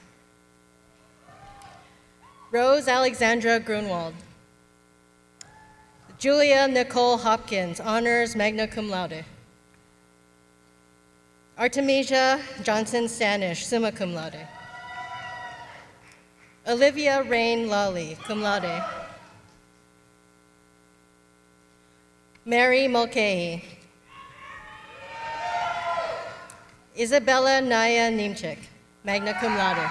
Speaker 10: Rose Alexandra Grunwald. Julia Nicole Hopkins, honors magna cum laude. Artemisia Johnson Stanish, summa cum laude. Olivia Rain Lawley, cum laude. Mary Mulcahy. Isabella Naya Nimchik, magna cum laude.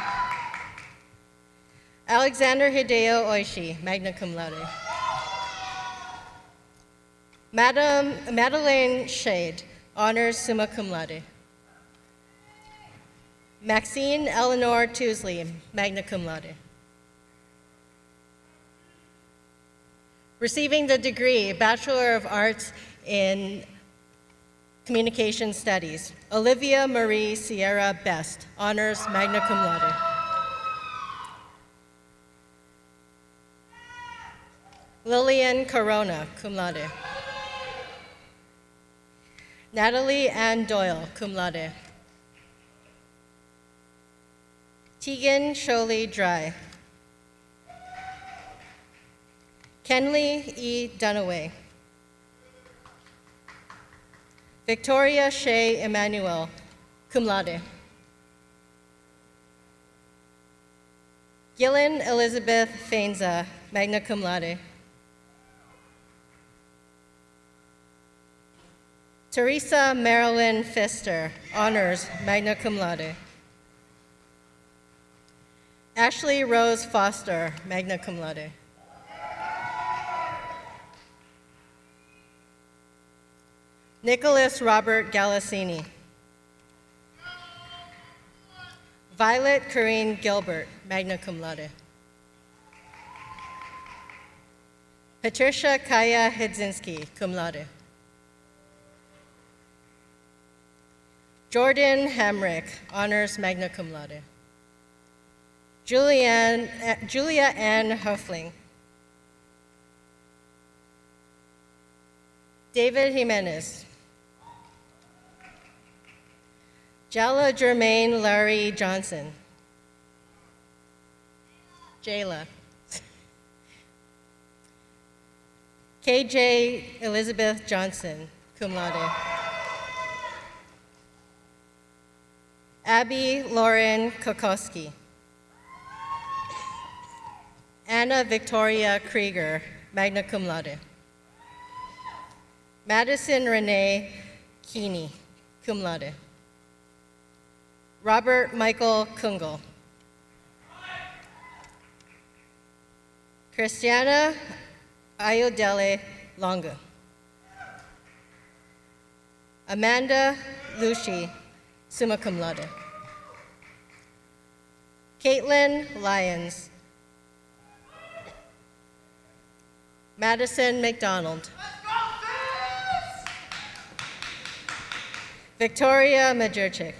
Speaker 10: Alexander Hideo Oishi, magna cum laude. Madeleine Shade, honors summa cum laude. Maxine Eleanor Tousley, magna cum laude. Receiving the degree Bachelor of Arts in Communication Studies, Olivia Marie Sierra Best, honors magna cum laude. Lillian Corona, cum laude. Natalie Ann Doyle, cum laude. Tegan Sholey Dry. Kenley E. Dunaway. Victoria Shea Emanuel, cum laude. Gillen Elizabeth Fainza, magna cum laude. Teresa Marilyn Pfister, honors, magna cum laude. Ashley Rose Foster, magna cum laude. Nicholas Robert Galasini. Violet Corrine Gilbert, magna cum laude. Patricia Kaya Hidzinski, cum laude. Jordan Hamrick, honors, magna cum laude. Julia Ann Hoefling. David Jimenez. Jala Jermaine Larry Johnson. Jayla. KJ Elizabeth Johnson, cum laude. Abby Lauren Kokoski. Anna Victoria Krieger, magna cum laude. Madison Renee Keeney, cum laude. Robert Michael Kungel. Christiana Ayodele Longa. Amanda Lucy, summa cum laude. Caitlin Lyons. Madison McDonald. Victoria Majurchik.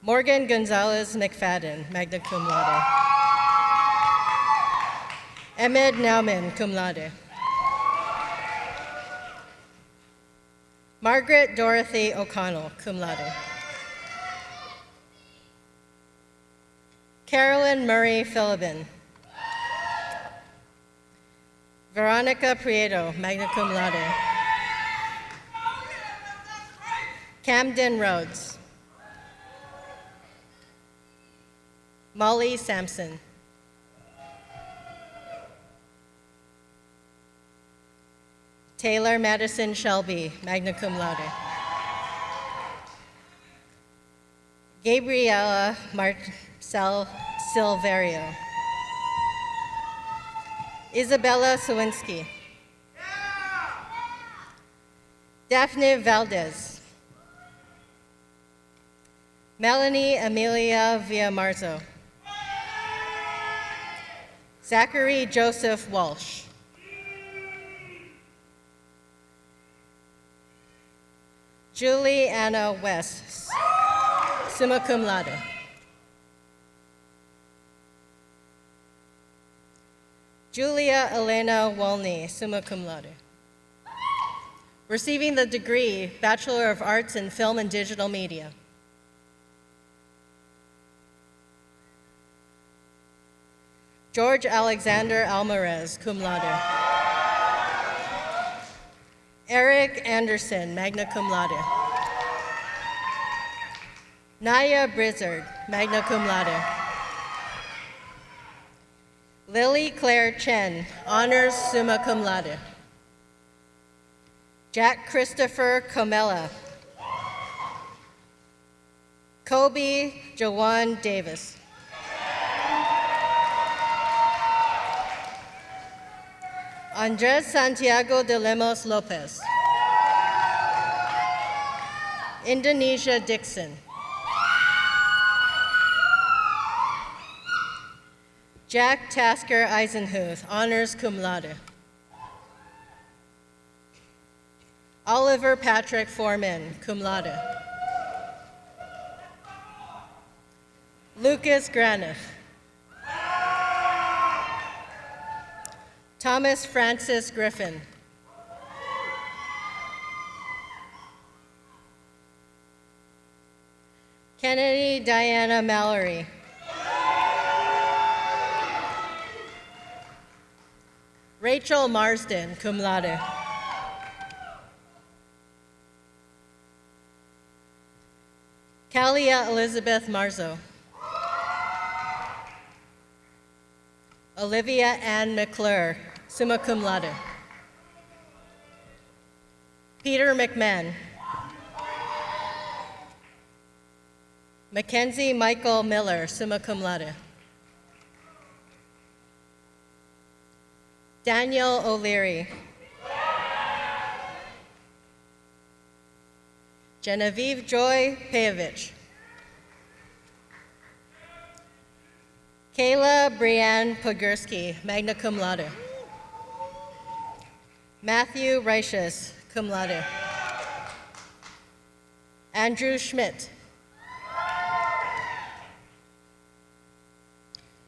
Speaker 10: Morgan Gonzalez McFadden, magna cum laude. Ahmed Nauman, cum laude. Margaret Dorothy O'Connell, cum laude. Carolyn Murray Philibin. Veronica Prieto, magna cum laude. Camden Rhodes. Molly Sampson. Taylor Madison Shelby, magna cum laude. Gabriela Marcel Silverio. Isabella Sawinski. Daphne Valdez. Melanie Amelia Villamarzo. Zachary Joseph Walsh. Julie Anna West, summa cum laude. Julia Elena Wolny, summa cum laude. Receiving the degree Bachelor of Arts in Film and Digital Media. George Alexander Alvarez, cum laude. Eric Anderson, magna cum laude. Naya Brizzard, magna cum laude. Lily Claire Chen, honors summa cum laude. Jack Christopher Comella. Kobe Jawan Davis. Andres Santiago de Lemos Lopez. Indonesia Dixon. Jack Tasker Eisenhuth, honors cum laude. Oliver Patrick Foreman, cum laude. Lucas Graniff. Thomas Francis Griffin. Kennedy Diana Mallory. Rachel Marsden, cum laude. Kalia Elizabeth Marzo. Olivia Ann McClure, summa cum laude. Peter McMahon. Mackenzie Michael Miller, summa cum laude. Daniel O'Leary. Genevieve Joy Pejovich. Kayla Brianne Pogurski, magna cum laude. Matthew Reiches, cum laude. Andrew Schmidt.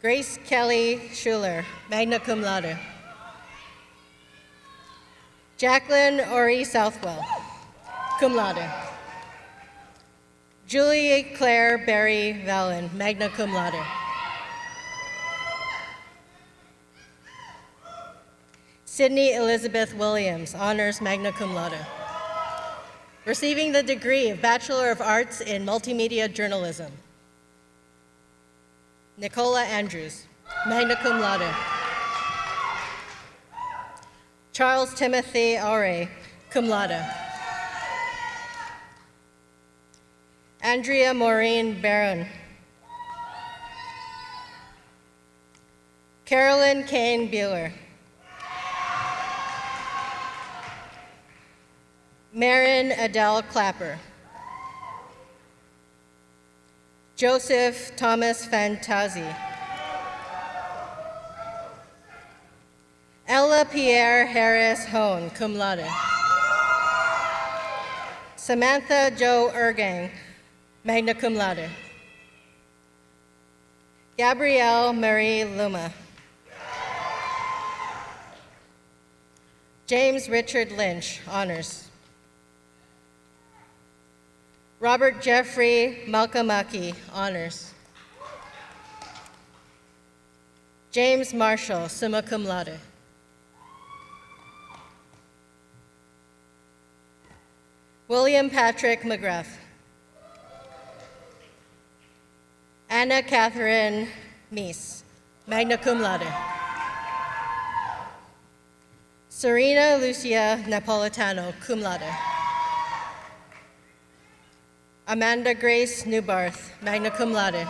Speaker 10: Grace Kelly Schuler, magna cum laude. Jacqueline Ori Southwell, cum laude. Julie Claire Barry Vallon, magna cum laude. Sydney Elizabeth Williams, honors magna cum laude. Receiving the degree of Bachelor of Arts in Multimedia Journalism. Nicola Andrews, magna cum laude. Charles Timothy Aure, cum laude. Andrea Maureen Barron. Carolyn Kane Bueller. Marin Adele Clapper. Joseph Thomas Fantazi. Ella Pierre Harris Hone, cum laude. Samantha Jo Ergang, magna cum laude. Gabrielle Marie Luma. James Richard Lynch, honors. Robert Jeffrey Malkamaki, honors. James Marshall, summa cum laude. William Patrick McGrath. Anna Catherine Meese, magna cum laude. Serena Lucia Napolitano, cum laude. Amanda Grace Newbarth, magna cum laude.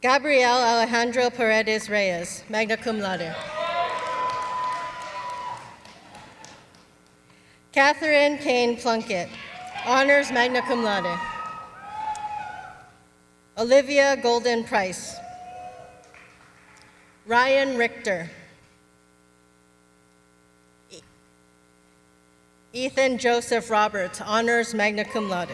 Speaker 10: Gabriel Alejandro Paredes Reyes, magna cum laude. Catherine Kane Plunkett, honors, magna cum laude. Olivia Golden Price. Ryan Richter. Ethan Joseph Roberts, honors, magna cum laude.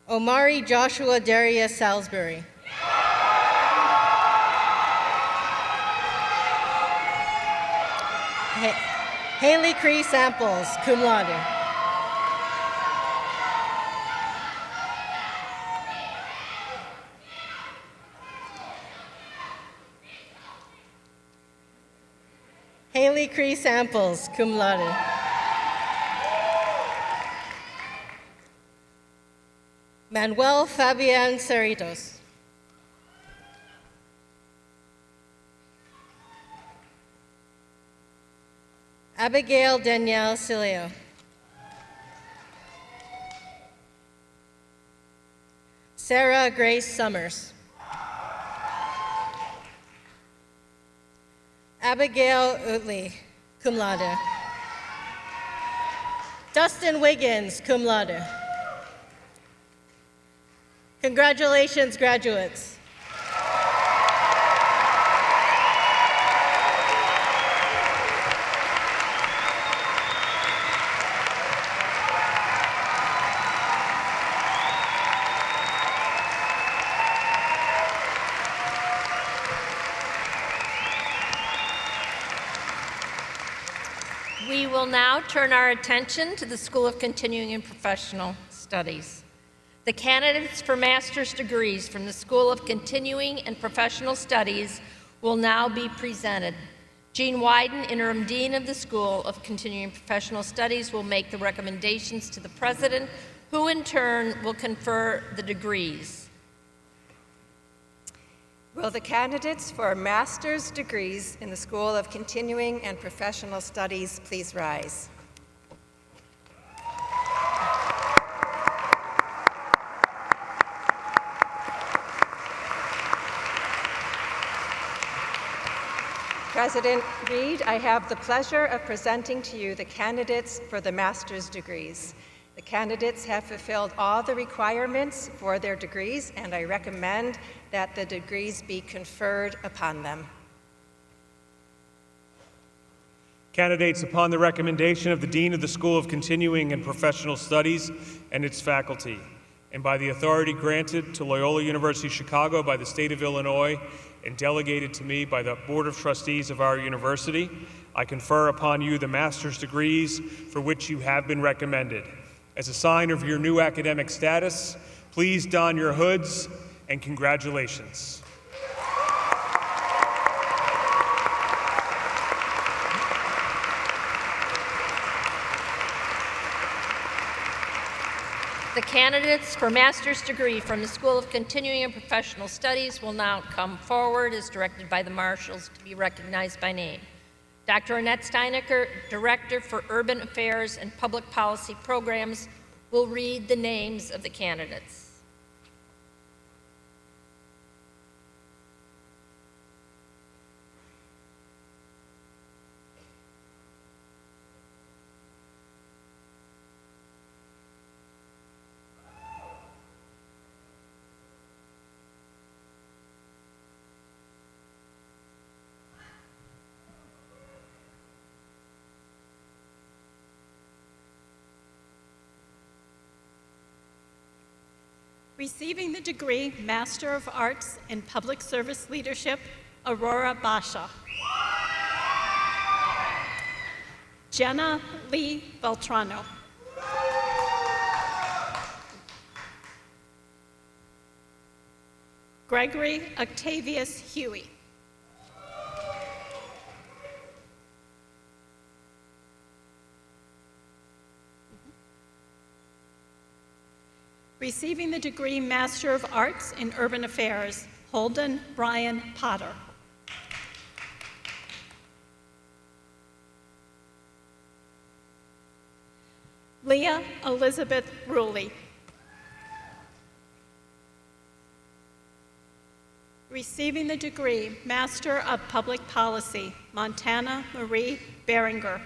Speaker 10: Omari Joshua Darius Salisbury. Haley Cree Samples, cum laude. Haley Cree Samples, cum laude. Manuel Fabian Cerritos. Abigail Danielle Sileo. Sarah Grace Summers. Abigail Utley, cum laude. Dustin Wiggins, cum laude. Congratulations, graduates.
Speaker 1: We will now turn our attention to the School of Continuing and Professional Studies. The candidates for master's degrees from the School of Continuing and Professional Studies will now be presented. Jean Wyden, Interim Dean of the School of Continuing and Professional Studies, will make the recommendations to the President, who in turn will confer the degrees.
Speaker 4: Will the candidates for master's degrees in the School of Continuing and Professional Studies please rise? President Reed, I have the pleasure of presenting to you the candidates for the master's degrees. The candidates have fulfilled all the requirements for their degrees, and I recommend that the degrees be conferred upon them.
Speaker 8: Candidates, upon the recommendation of the Dean of the School of Continuing and Professional Studies and its faculty, and by the authority granted to Loyola University Chicago by the state of Illinois and delegated to me by the Board of Trustees of our university, I confer upon you the master's degrees for which you have been recommended. As a sign of your new academic status, please don your hoods and congratulations.
Speaker 1: The candidates for master's degree from the School of Continuing and Professional Studies will now come forward as directed by the marshals to be recognized by name. Dr. Annette Steinecker, Director for Urban Affairs and Public Policy Programs, will read the names of the candidates.
Speaker 11: Receiving the degree Master of Arts in Public Service Leadership, Aurora Basha. Jenna Lee Beltrano. Gregory Octavius Huey. Receiving the degree Master of Arts in Urban Affairs, Holden Brian Potter. Leah Elizabeth Ruley. Receiving the degree Master of Public Policy, Montana Marie Beringer.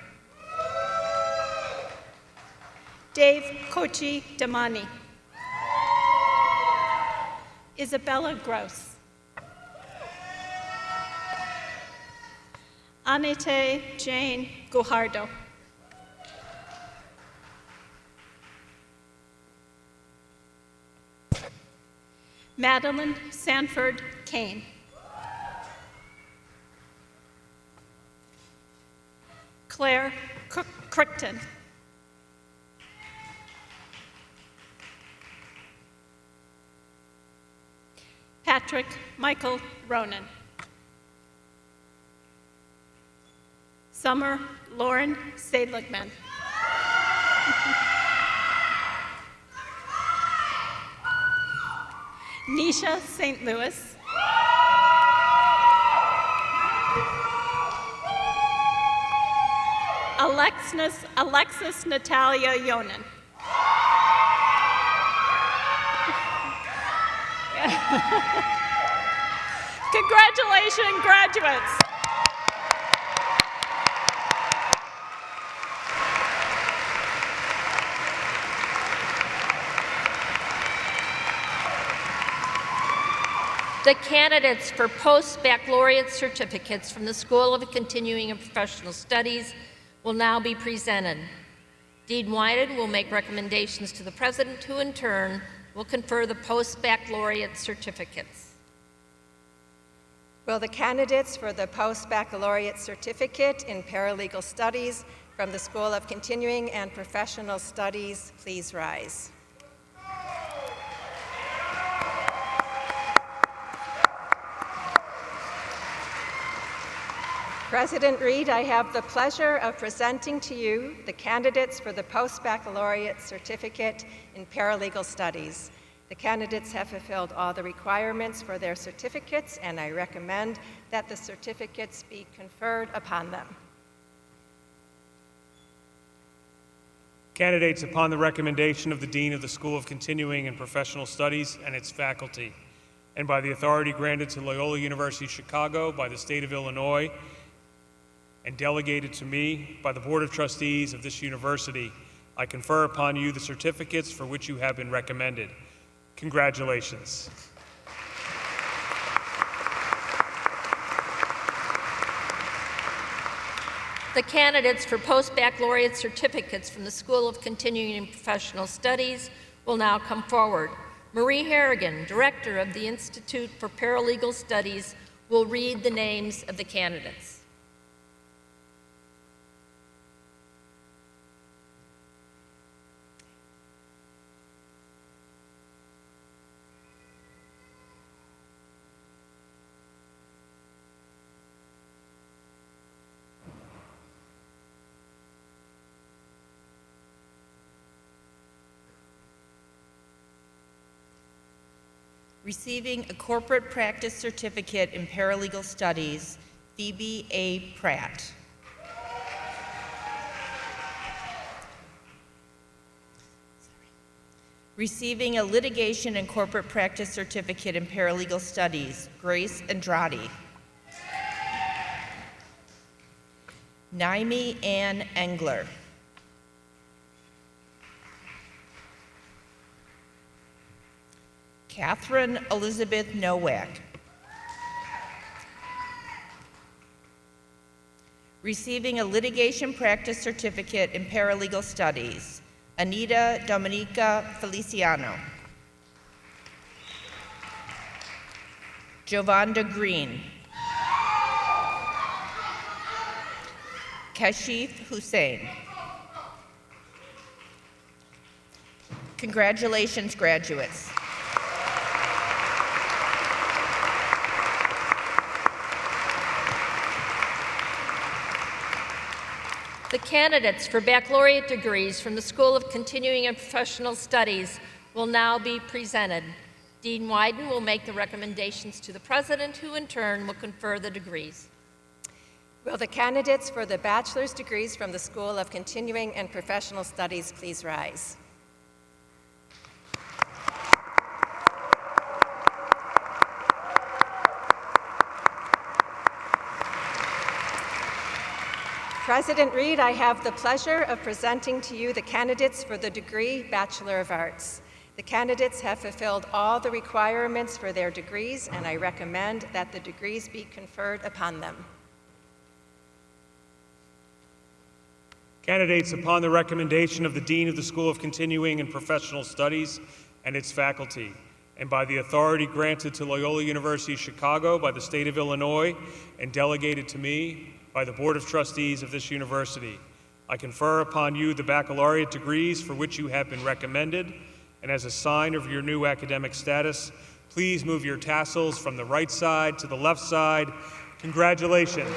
Speaker 11: Dave Kochi Damani. Isabella Gross. Anite Jane Gujardo. Madeline Sanford Kane. Claire Crichton. Patrick Michael Ronan. Summer Lauren Seligman. Nisha St. Louis. Alexis Natalia Yonan. Congratulations, graduates.
Speaker 1: The candidates for post-baccalaureate certificates from the School of Continuing and Professional Studies will now be presented. Dean Wyden will make recommendations to the President, who in turn will confer the post-baccalaureate certificates.
Speaker 4: Will the candidates for the post-baccalaureate certificate in paralegal studies from the School of Continuing and Professional Studies please rise? President Reed, I have the pleasure of presenting to you the candidates for the post-baccalaureate certificate in paralegal studies. The candidates have fulfilled all the requirements for their certificates, and I recommend that the certificates be conferred upon them.
Speaker 8: Candidates, upon the recommendation of the Dean of the School of Continuing and Professional Studies and its faculty, and by the authority granted to Loyola University Chicago by the state of Illinois, and delegated to me by the Board of Trustees of this university, I confer upon you the certificates for which you have been recommended. Congratulations.
Speaker 1: The candidates for post-baccalaureate certificates from the School of Continuing and Professional Studies will now come forward. Marie Harrigan, Director of the Institute for Paralegal Studies, will read the names of the candidates.
Speaker 12: Receiving a corporate practice certificate in paralegal studies, Phoebe A. Pratt. Receiving a litigation and corporate practice certificate in paralegal studies, Grace Andrade. Naimi Ann Engler. Catherine Elizabeth Nowak. Receiving a litigation practice certificate in paralegal studies, Anita Dominica Feliciano. Jovanda Green. Kashif Hussein. Congratulations, graduates.
Speaker 1: The candidates for baccalaureate degrees from the School of Continuing and Professional Studies will now be presented. Dean Wyden will make the recommendations to the president, who in turn will confer the degrees.
Speaker 4: Will the candidates for the bachelor's degrees from the School of Continuing and Professional Studies please rise? President Reed, I have the pleasure of presenting to you the candidates for the degree Bachelor of Arts. The candidates have fulfilled all the requirements for their degrees, and I recommend that the degrees be conferred upon them.
Speaker 8: Candidates, upon the recommendation of the Dean of the School of Continuing and Professional Studies and its faculty, and by the authority granted to Loyola University Chicago by the state of Illinois and delegated to me by the Board of Trustees of this university, I confer upon you the baccalaureate degrees for which you have been recommended, and as a sign of your new academic status, please move your tassels from the right side to the left side. Congratulations.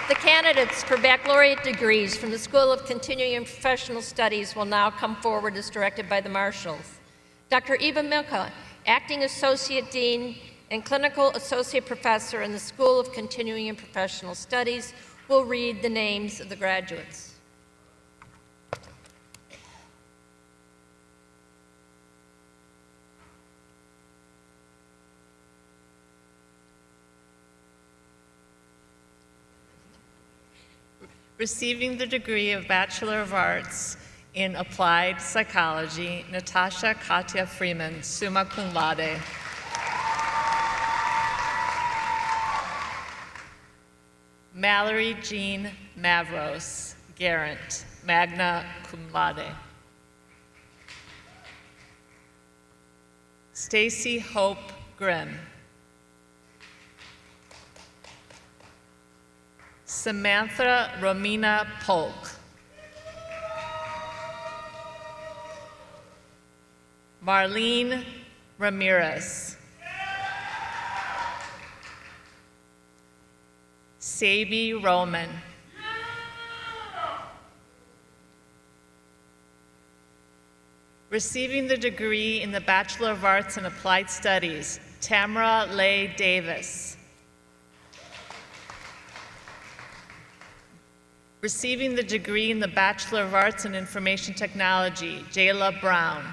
Speaker 1: The candidates for baccalaureate degrees from the School of Continuing and Professional Studies will now come forward as directed by the marshals. Dr. Eva Milka, Acting Associate Dean and Clinical Associate Professor in the School of Continuing and Professional Studies, will read the names of the graduates.
Speaker 3: Receiving the degree of Bachelor of Arts in Applied Psychology, Natasha Katya Freeman, summa cum laude. Mallory Jean Mavros, Garant, magna cum laude. Stacy Hope Grimm. Samantha Romina Polk. Marlene Ramirez. Sabi Roman. Receiving the degree in the Bachelor of Arts in Applied Studies, Tamara Leigh Davis. Receiving the degree in the Bachelor of Arts in Information Technology, Jayla Brown.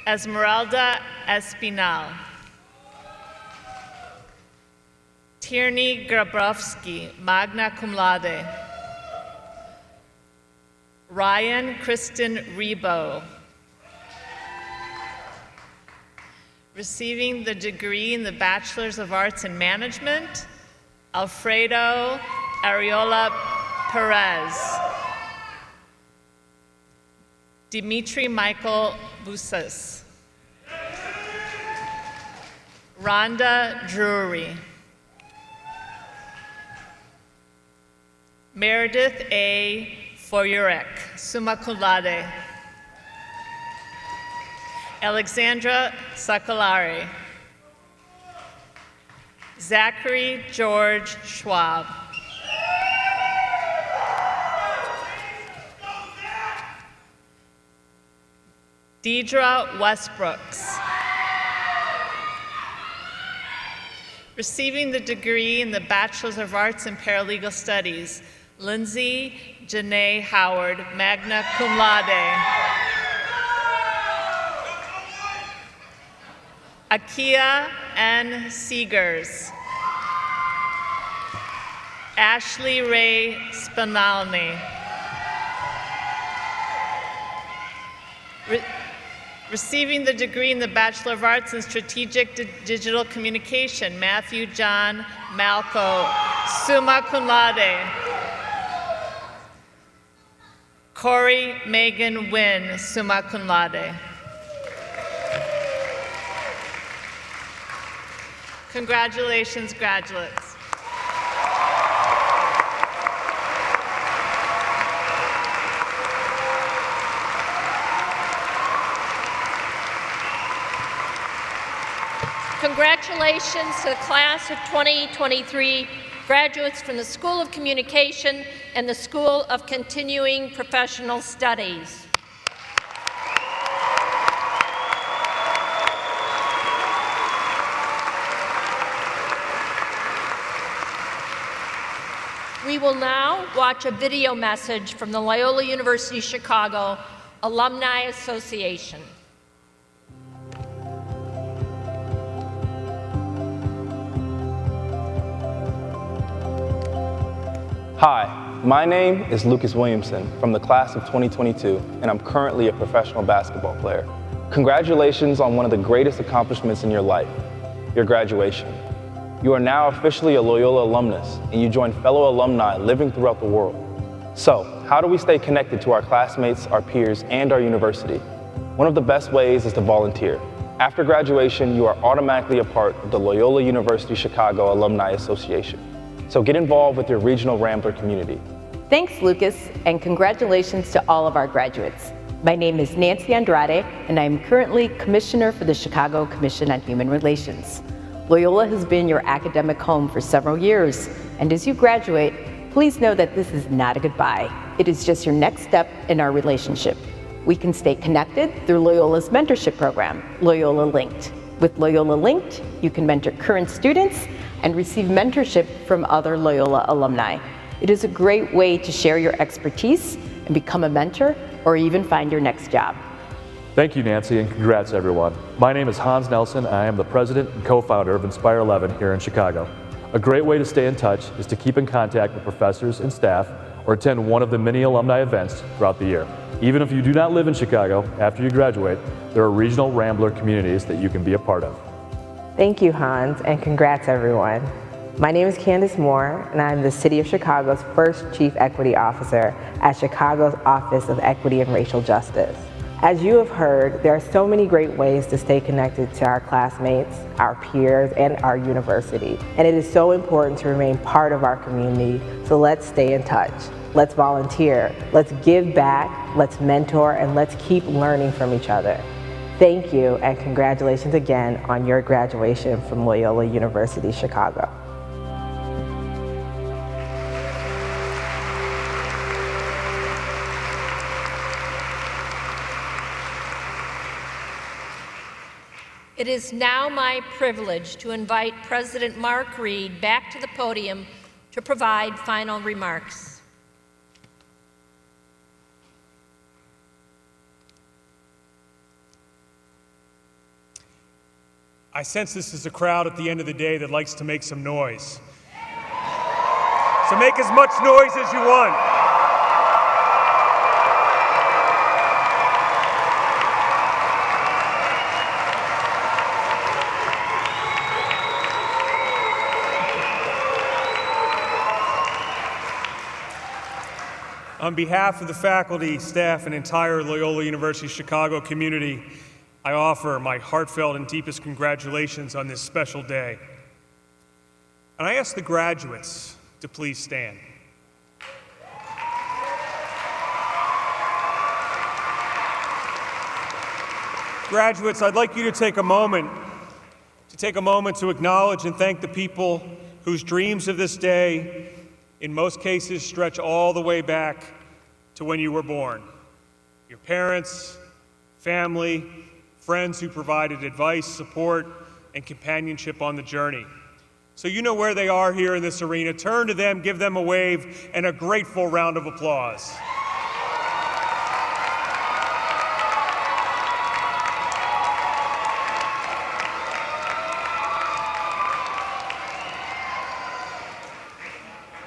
Speaker 3: Esmeralda Espinal. Tierney Grabowski, magna cum laude. Ryan Kristen Rebo. Receiving the degree in the Bachelors of Arts in Management, Alfredo Ariola Perez. Dimitri Michael Busas. Rhonda Drury. Meredith A. Foyurek, summa cum laude. Alexandra Sacolari. Zachary George Schwab. Deidre Westbrooks. Receiving the degree in the Bachelors of Arts in Paralegal Studies, Lindsay Janae Howard, magna cum laude. Akia N. Seegers. Ashley Ray Spinalny. Receiving the degree in the Bachelor of Arts in Strategic Digital Communication, Matthew John Malco, summa cum laude. Corey Megan Wynn, summa cum laude. Congratulations, graduates.
Speaker 1: Congratulations to the class of 2023 graduates from the School of Communication and the School of Continuing Professional Studies. We will now watch a video message from the Loyola University Chicago Alumni Association.
Speaker 13: Hi, my name is Lucas Williamson from the class of 2022, and I'm currently a professional basketball player. Congratulations on one of the greatest accomplishments in your life, your graduation. You are now officially a Loyola alumnus, and you join fellow alumni living throughout the world. So, how do we stay connected to our classmates, our peers, and our university? One of the best ways is to volunteer. After graduation, you are automatically a part of the Loyola University Chicago Alumni Association. So get involved with your regional Rambler community.
Speaker 14: Thanks, Lucas, and congratulations to all of our graduates. My name is Nancy Andrade, and I am currently Commissioner for the Chicago Commission on Human Relations. Loyola has been your academic home for several years, and as you graduate, please know that this is not a goodbye. It is just your next step in our relationship. We can stay connected through Loyola's mentorship program, Loyola Linked. With Loyola Linked, you can mentor current students and receive mentorship from other Loyola alumni. It is a great way to share your expertise and become a mentor or even find your next job.
Speaker 15: Thank you, Nancy, and congrats, everyone. My name is Hans Nelson, and I am the president and co-founder of Inspire 11 here in Chicago. A great way to stay in touch is to keep in contact with professors and staff or attend one of the many alumni events throughout the year. Even if you do not live in Chicago, after you graduate, there are regional Rambler communities that you can be a part of.
Speaker 16: Thank you, Hans, and congrats, everyone. My name is Candace Moore, and I'm the City of Chicago's first Chief Equity Officer at Chicago's Office of Equity and Racial Justice. As you have heard, there are so many great ways to stay connected to our classmates, our peers, and our university. And it is so important to remain part of our community, so let's stay in touch. Let's volunteer, let's give back, let's mentor, and let's keep learning from each other. Thank you, and congratulations again on your graduation from Loyola University Chicago.
Speaker 1: It is now my privilege to invite President Mark Reed back to the podium to provide final remarks.
Speaker 8: I sense this is a crowd at the end of the day that likes to make some noise. So make as much noise as you want. On behalf of the faculty, staff, and entire Loyola University Chicago community, I offer my heartfelt and deepest congratulations on this special day. And I ask the graduates to please stand. Graduates, I'd like you to take a moment to acknowledge and thank the people whose dreams of this day, in most cases, stretch all the way back to when you were born. Your parents, family, friends who provided advice, support, and companionship on the journey. So you know where they are here in this arena. Turn to them, give them a wave, and a grateful round of applause.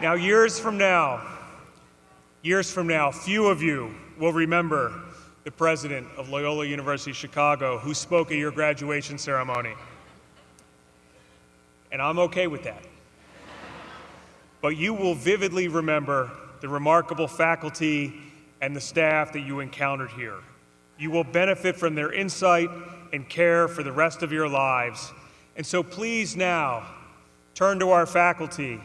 Speaker 8: Now, years from now, few of you will remember the president of Loyola University Chicago who spoke at your graduation ceremony. And I'm okay with that. But you will vividly remember the remarkable faculty and the staff that you encountered here. You will benefit from their insight and care for the rest of your lives. And so please now turn to our faculty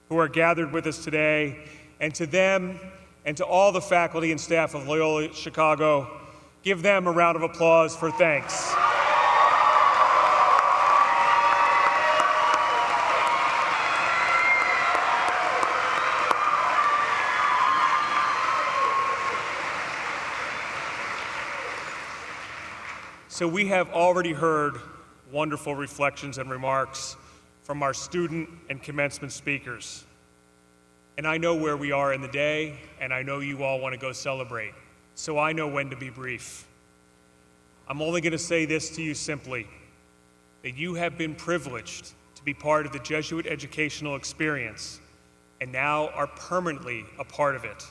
Speaker 8: who are gathered with us today, and to them and to all the faculty and staff of Loyola Chicago, give them a round of applause for thanks. So we have already heard wonderful reflections and remarks from our student and commencement speakers. And I know where we are in the day, and I know you all want to go celebrate. So I know when to be brief. I'm only going to say this to you simply, that you have been privileged to be part of the Jesuit educational experience, and now are permanently a part of it.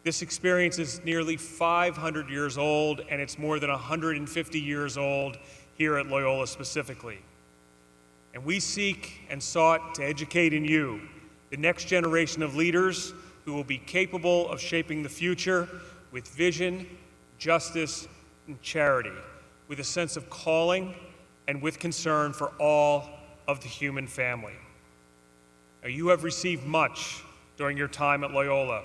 Speaker 8: This experience is nearly 500 years old, and it's more than 150 years old here at Loyola specifically. And we seek and sought to educate in you the next generation of leaders who will be capable of shaping the future with vision, justice, and charity, with a sense of calling and with concern for all of the human family. Now, you have received much during your time at Loyola,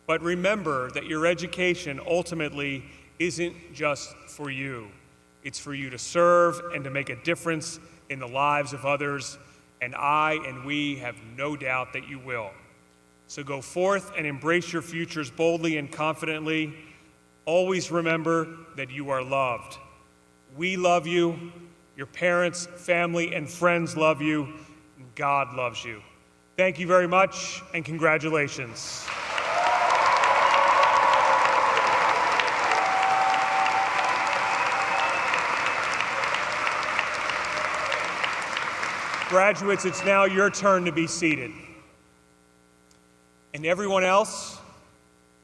Speaker 8: but remember that your education ultimately isn't just for you. It's for you to serve and to make a difference in the lives of others, and I and we have no doubt that you will. So go forth and embrace your futures boldly and confidently. Always remember that you are loved. We love you, your parents, family, and friends love you, and God loves you. Thank you very much, and congratulations. Graduates, it's now your turn to be seated. And everyone else,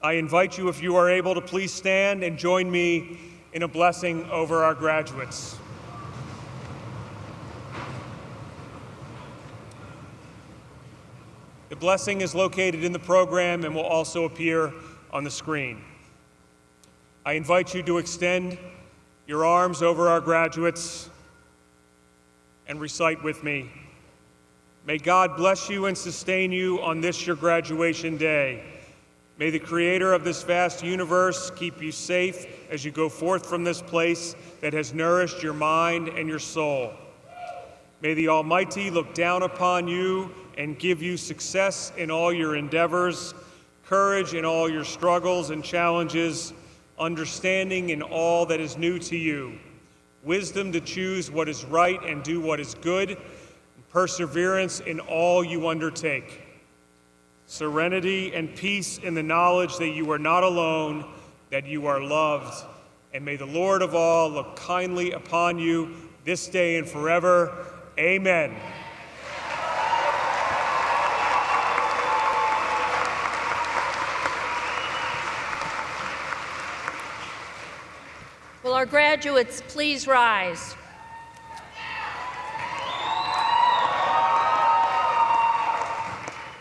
Speaker 8: I invite you, if you are able, to please stand and join me in a blessing over our graduates. The blessing is located in the program and will also appear on the screen. I invite you to extend your arms over our graduates and recite with me. May God bless you and sustain you on this your graduation day. May the Creator of this vast universe keep you safe as you go forth from this place that has nourished your mind and your soul. May the Almighty look down upon you and give you success in all your endeavors, courage in all your struggles and challenges, understanding in all that is new to you, wisdom to choose what is right and do what is good, and perseverance in all you undertake, serenity and peace in the knowledge that you are not alone, that you are loved, and may the Lord of all look kindly upon you this day and forever. Amen.
Speaker 1: Will our graduates please rise?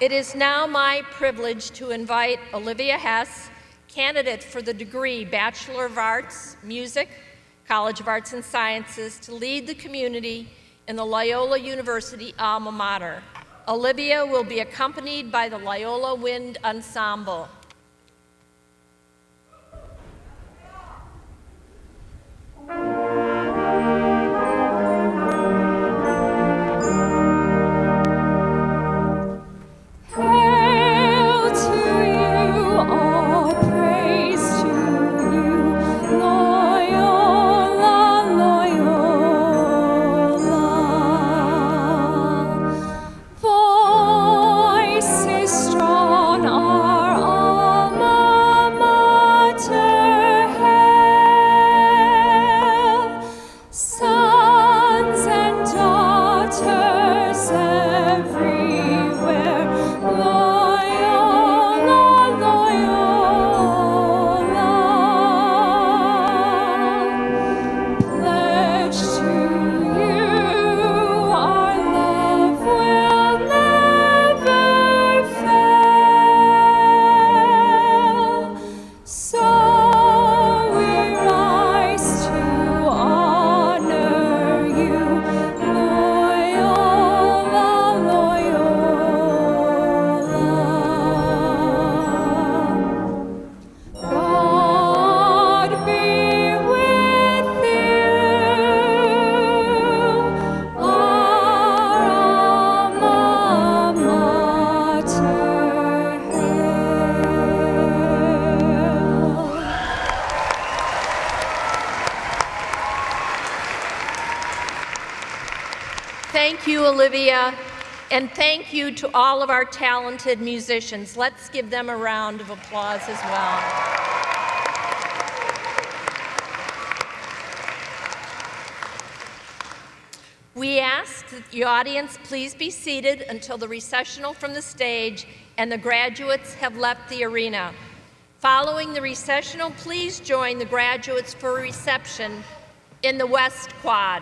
Speaker 1: It is now my privilege to invite Olivia Hess, candidate for the degree Bachelor of Arts, Music, College of Arts and Sciences, to lead the community in the Loyola University alma mater. Olivia will be accompanied by the Loyola Wind Ensemble.
Speaker 17: Voices strong are all
Speaker 1: you, Olivia, and thank you to all of our talented musicians. Let's give them a round of applause as well. We ask that the audience please be seated until the recessional from the stage and the graduates have left the arena. Following the recessional, please join the graduates for a reception in the West Quad.